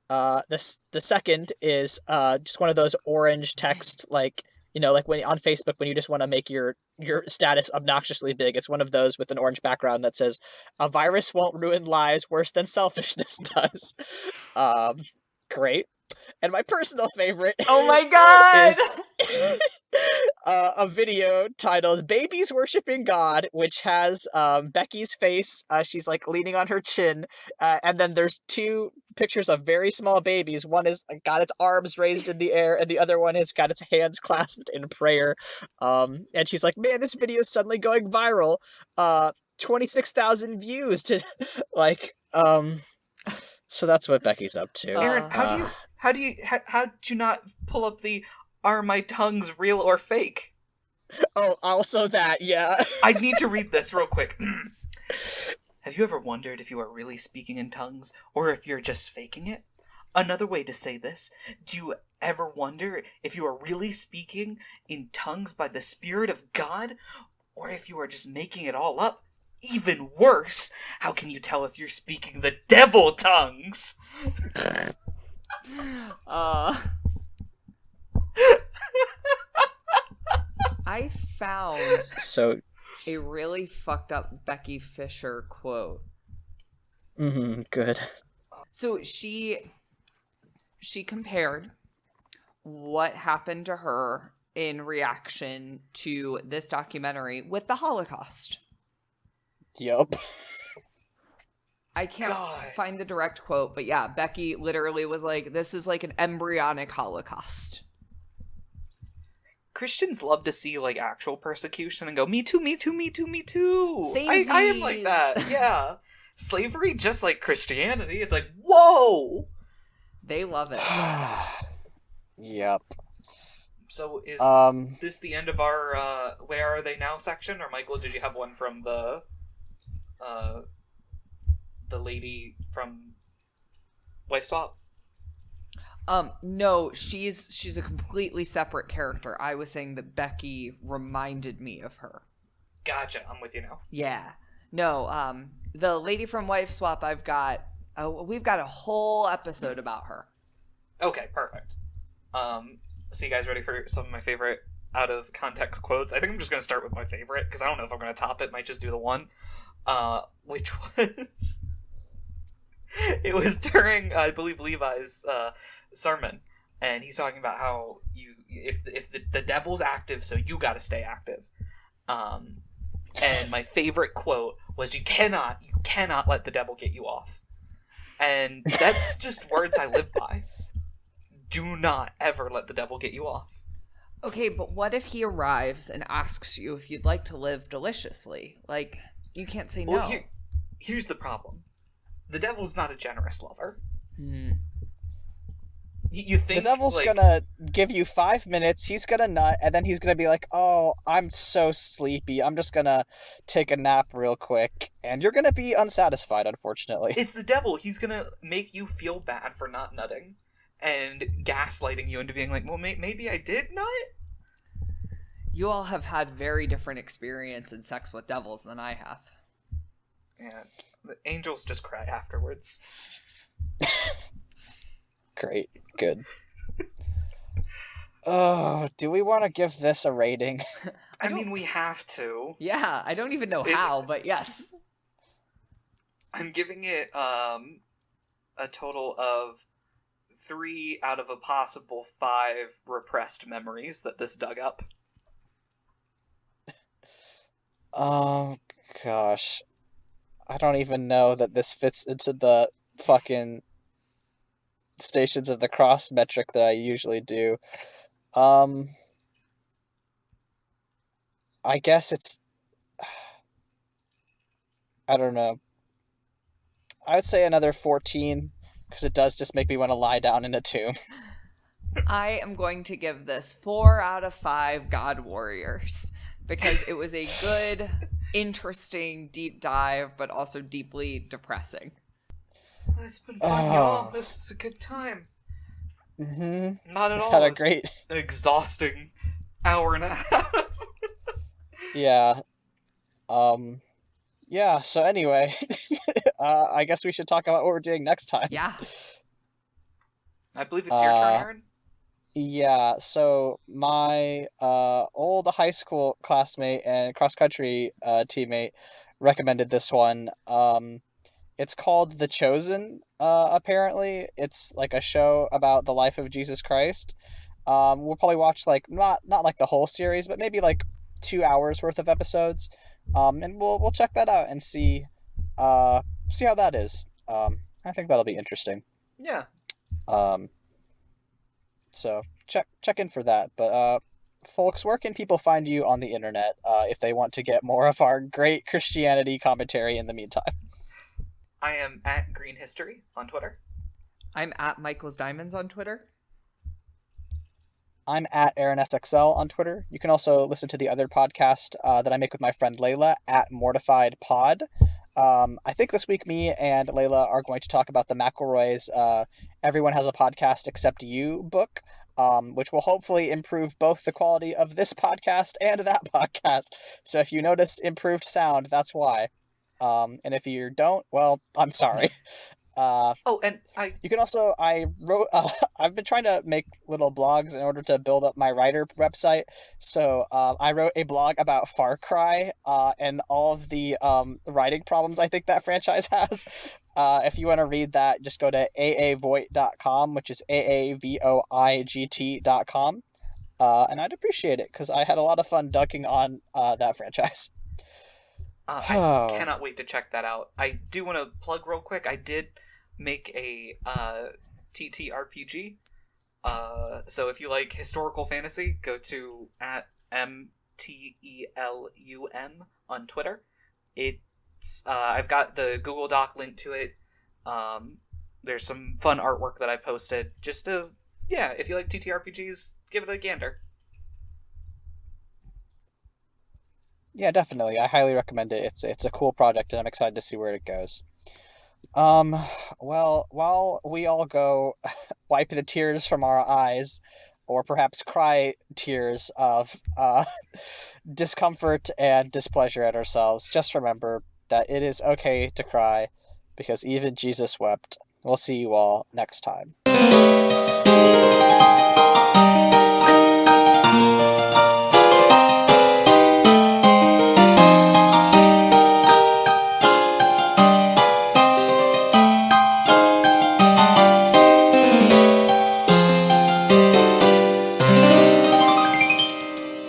The second is just one of those orange text, like, you know, like when on Facebook when you just want to make your status obnoxiously big. It's one of those with an orange background that says, "A virus won't ruin lives worse than selfishness does." Great. And my personal favorite. Oh my god! a video titled "Babies Worshipping God," which has Becky's face. She's like leaning on her chin, and then there's two pictures of very small babies. One has got its arms raised in the air, and the other one has got its hands clasped in prayer. And she's like, "Man, this video is suddenly going viral. 26,000 views to like." So that's what Becky's up to. Aaron, how did you not pull up the "Are my tongues real or fake"? Oh, also that, yeah. I need to read this real quick. Have you ever wondered if you are really speaking in tongues or if you're just faking it? Another way to say this, do you ever wonder if you are really speaking in tongues by the Spirit of God or if you are just making it all up? Even worse, how can you tell if you're speaking the devil tongues? I found So, a really fucked up Becky Fisher quote. Good. So she compared what happened to her in reaction to this documentary with the Holocaust. Yup. I can't God. find the direct quote, but yeah, Becky literally was like, this is like an embryonic Holocaust. Christians love to see like actual persecution and go, me too, me too, me too, me too. Samesies. I am like that. Yeah. Slavery, just like Christianity, it's like, whoa! They love it. Yep. So is this the end of our Where Are They Now section? Or Michael, did you have one from the lady from Wife Swap? No, she's a completely separate character. I was saying that Becky reminded me of her. Gotcha, I'm with you now. Yeah. No, the lady from Wife Swap, we've got a whole episode about her. Okay, perfect. So you guys ready for some of my favorite out of context quotes? I think I'm just going to start with my favorite, because I don't know if I'm going to top it. Might just do the one. Which was... It was during, I believe, Levi's sermon, and he's talking about how if the devil's active, so you got to stay active. And my favorite quote was, "You cannot let the devil get you off," and that's just words I live by. Do not ever let the devil get you off. Okay, but what if he arrives and asks you if you'd like to live deliciously? Like, you can't say no. Well, here's the problem. The devil's not a generous lover. You think The devil's like, gonna give you 5 minutes, he's gonna nut, and then he's gonna be like, "Oh, I'm so sleepy, I'm just gonna take a nap real quick," and you're gonna be unsatisfied, unfortunately. it's the devil. He's gonna make you feel bad for not nutting and gaslighting you into being like, well, maybe I did nut? You all have had very different experience in sex with devils than I have. And the angels just cry afterwards. Great. Good. Oh, do we want to give this a rating? I mean, we have to. Yeah, I don't even know how, but yes. I'm giving it a total of 3 out of a possible 5 repressed memories that this dug up. Oh, gosh. I don't even know that this fits into the fucking Stations of the Cross metric that I usually do. I guess it's... I don't know. I would say another 14, because it does just make me want to lie down in a tomb. I am going to give this 4 out of 5 God Warriors, because it was a good, interesting, deep dive, but also deeply depressing. Well, it's been fun, y'all. This is a good time. Mm-hmm. Not at all Had a great... an exhausting hour and a half. Yeah. Yeah, so anyway, I guess we should talk about what we're doing next time. Yeah. I believe it's your turn, Aaron. Yeah, so my old high school classmate and cross-country teammate recommended this one. It's called The Chosen, apparently. It's like a show about the life of Jesus Christ. We'll probably watch like not like the whole series, but maybe like 2 hours worth of episodes. And we'll check that out and see how that is. I think that'll be interesting. Yeah. Um, so check in for that. But folks, where can people find you on the internet if they want to get more of our great Christianity commentary in the meantime? I am at Green History on Twitter. I'm at Michael's Diamonds on Twitter. I'm at AaronSXL on Twitter. You can also listen to the other podcast that I make with my friend Layla at Mortified Pod. I think this week me and Layla are going to talk about the McElroys' Everyone Has a Podcast Except You book, which will hopefully improve both the quality of this podcast and that podcast. So if you notice improved sound, that's why. And if you don't, well, I'm sorry. You can also, I've been trying to make little blogs in order to build up my writer website. So I wrote a blog about Far Cry and all of the writing problems I think that franchise has. If you want to read that, just go to aavoigt.com, which is aavoigt.com. And I'd appreciate it because I had a lot of fun dunking on that franchise. I cannot wait to check that out. I do want to plug real quick. I did make a TTRPG. So if you like historical fantasy, go to at MTELUM on Twitter. It's I've got the Google Doc link to it. There's some fun artwork that I posted. Just if you like TTRPGs, give it a gander. Yeah, definitely. I highly recommend it. It's a cool project, and I'm excited to see where it goes. Well, while we all go wipe the tears from our eyes, or perhaps cry tears of discomfort and displeasure at ourselves, just remember that it is okay to cry, because even Jesus wept. We'll see you all next time.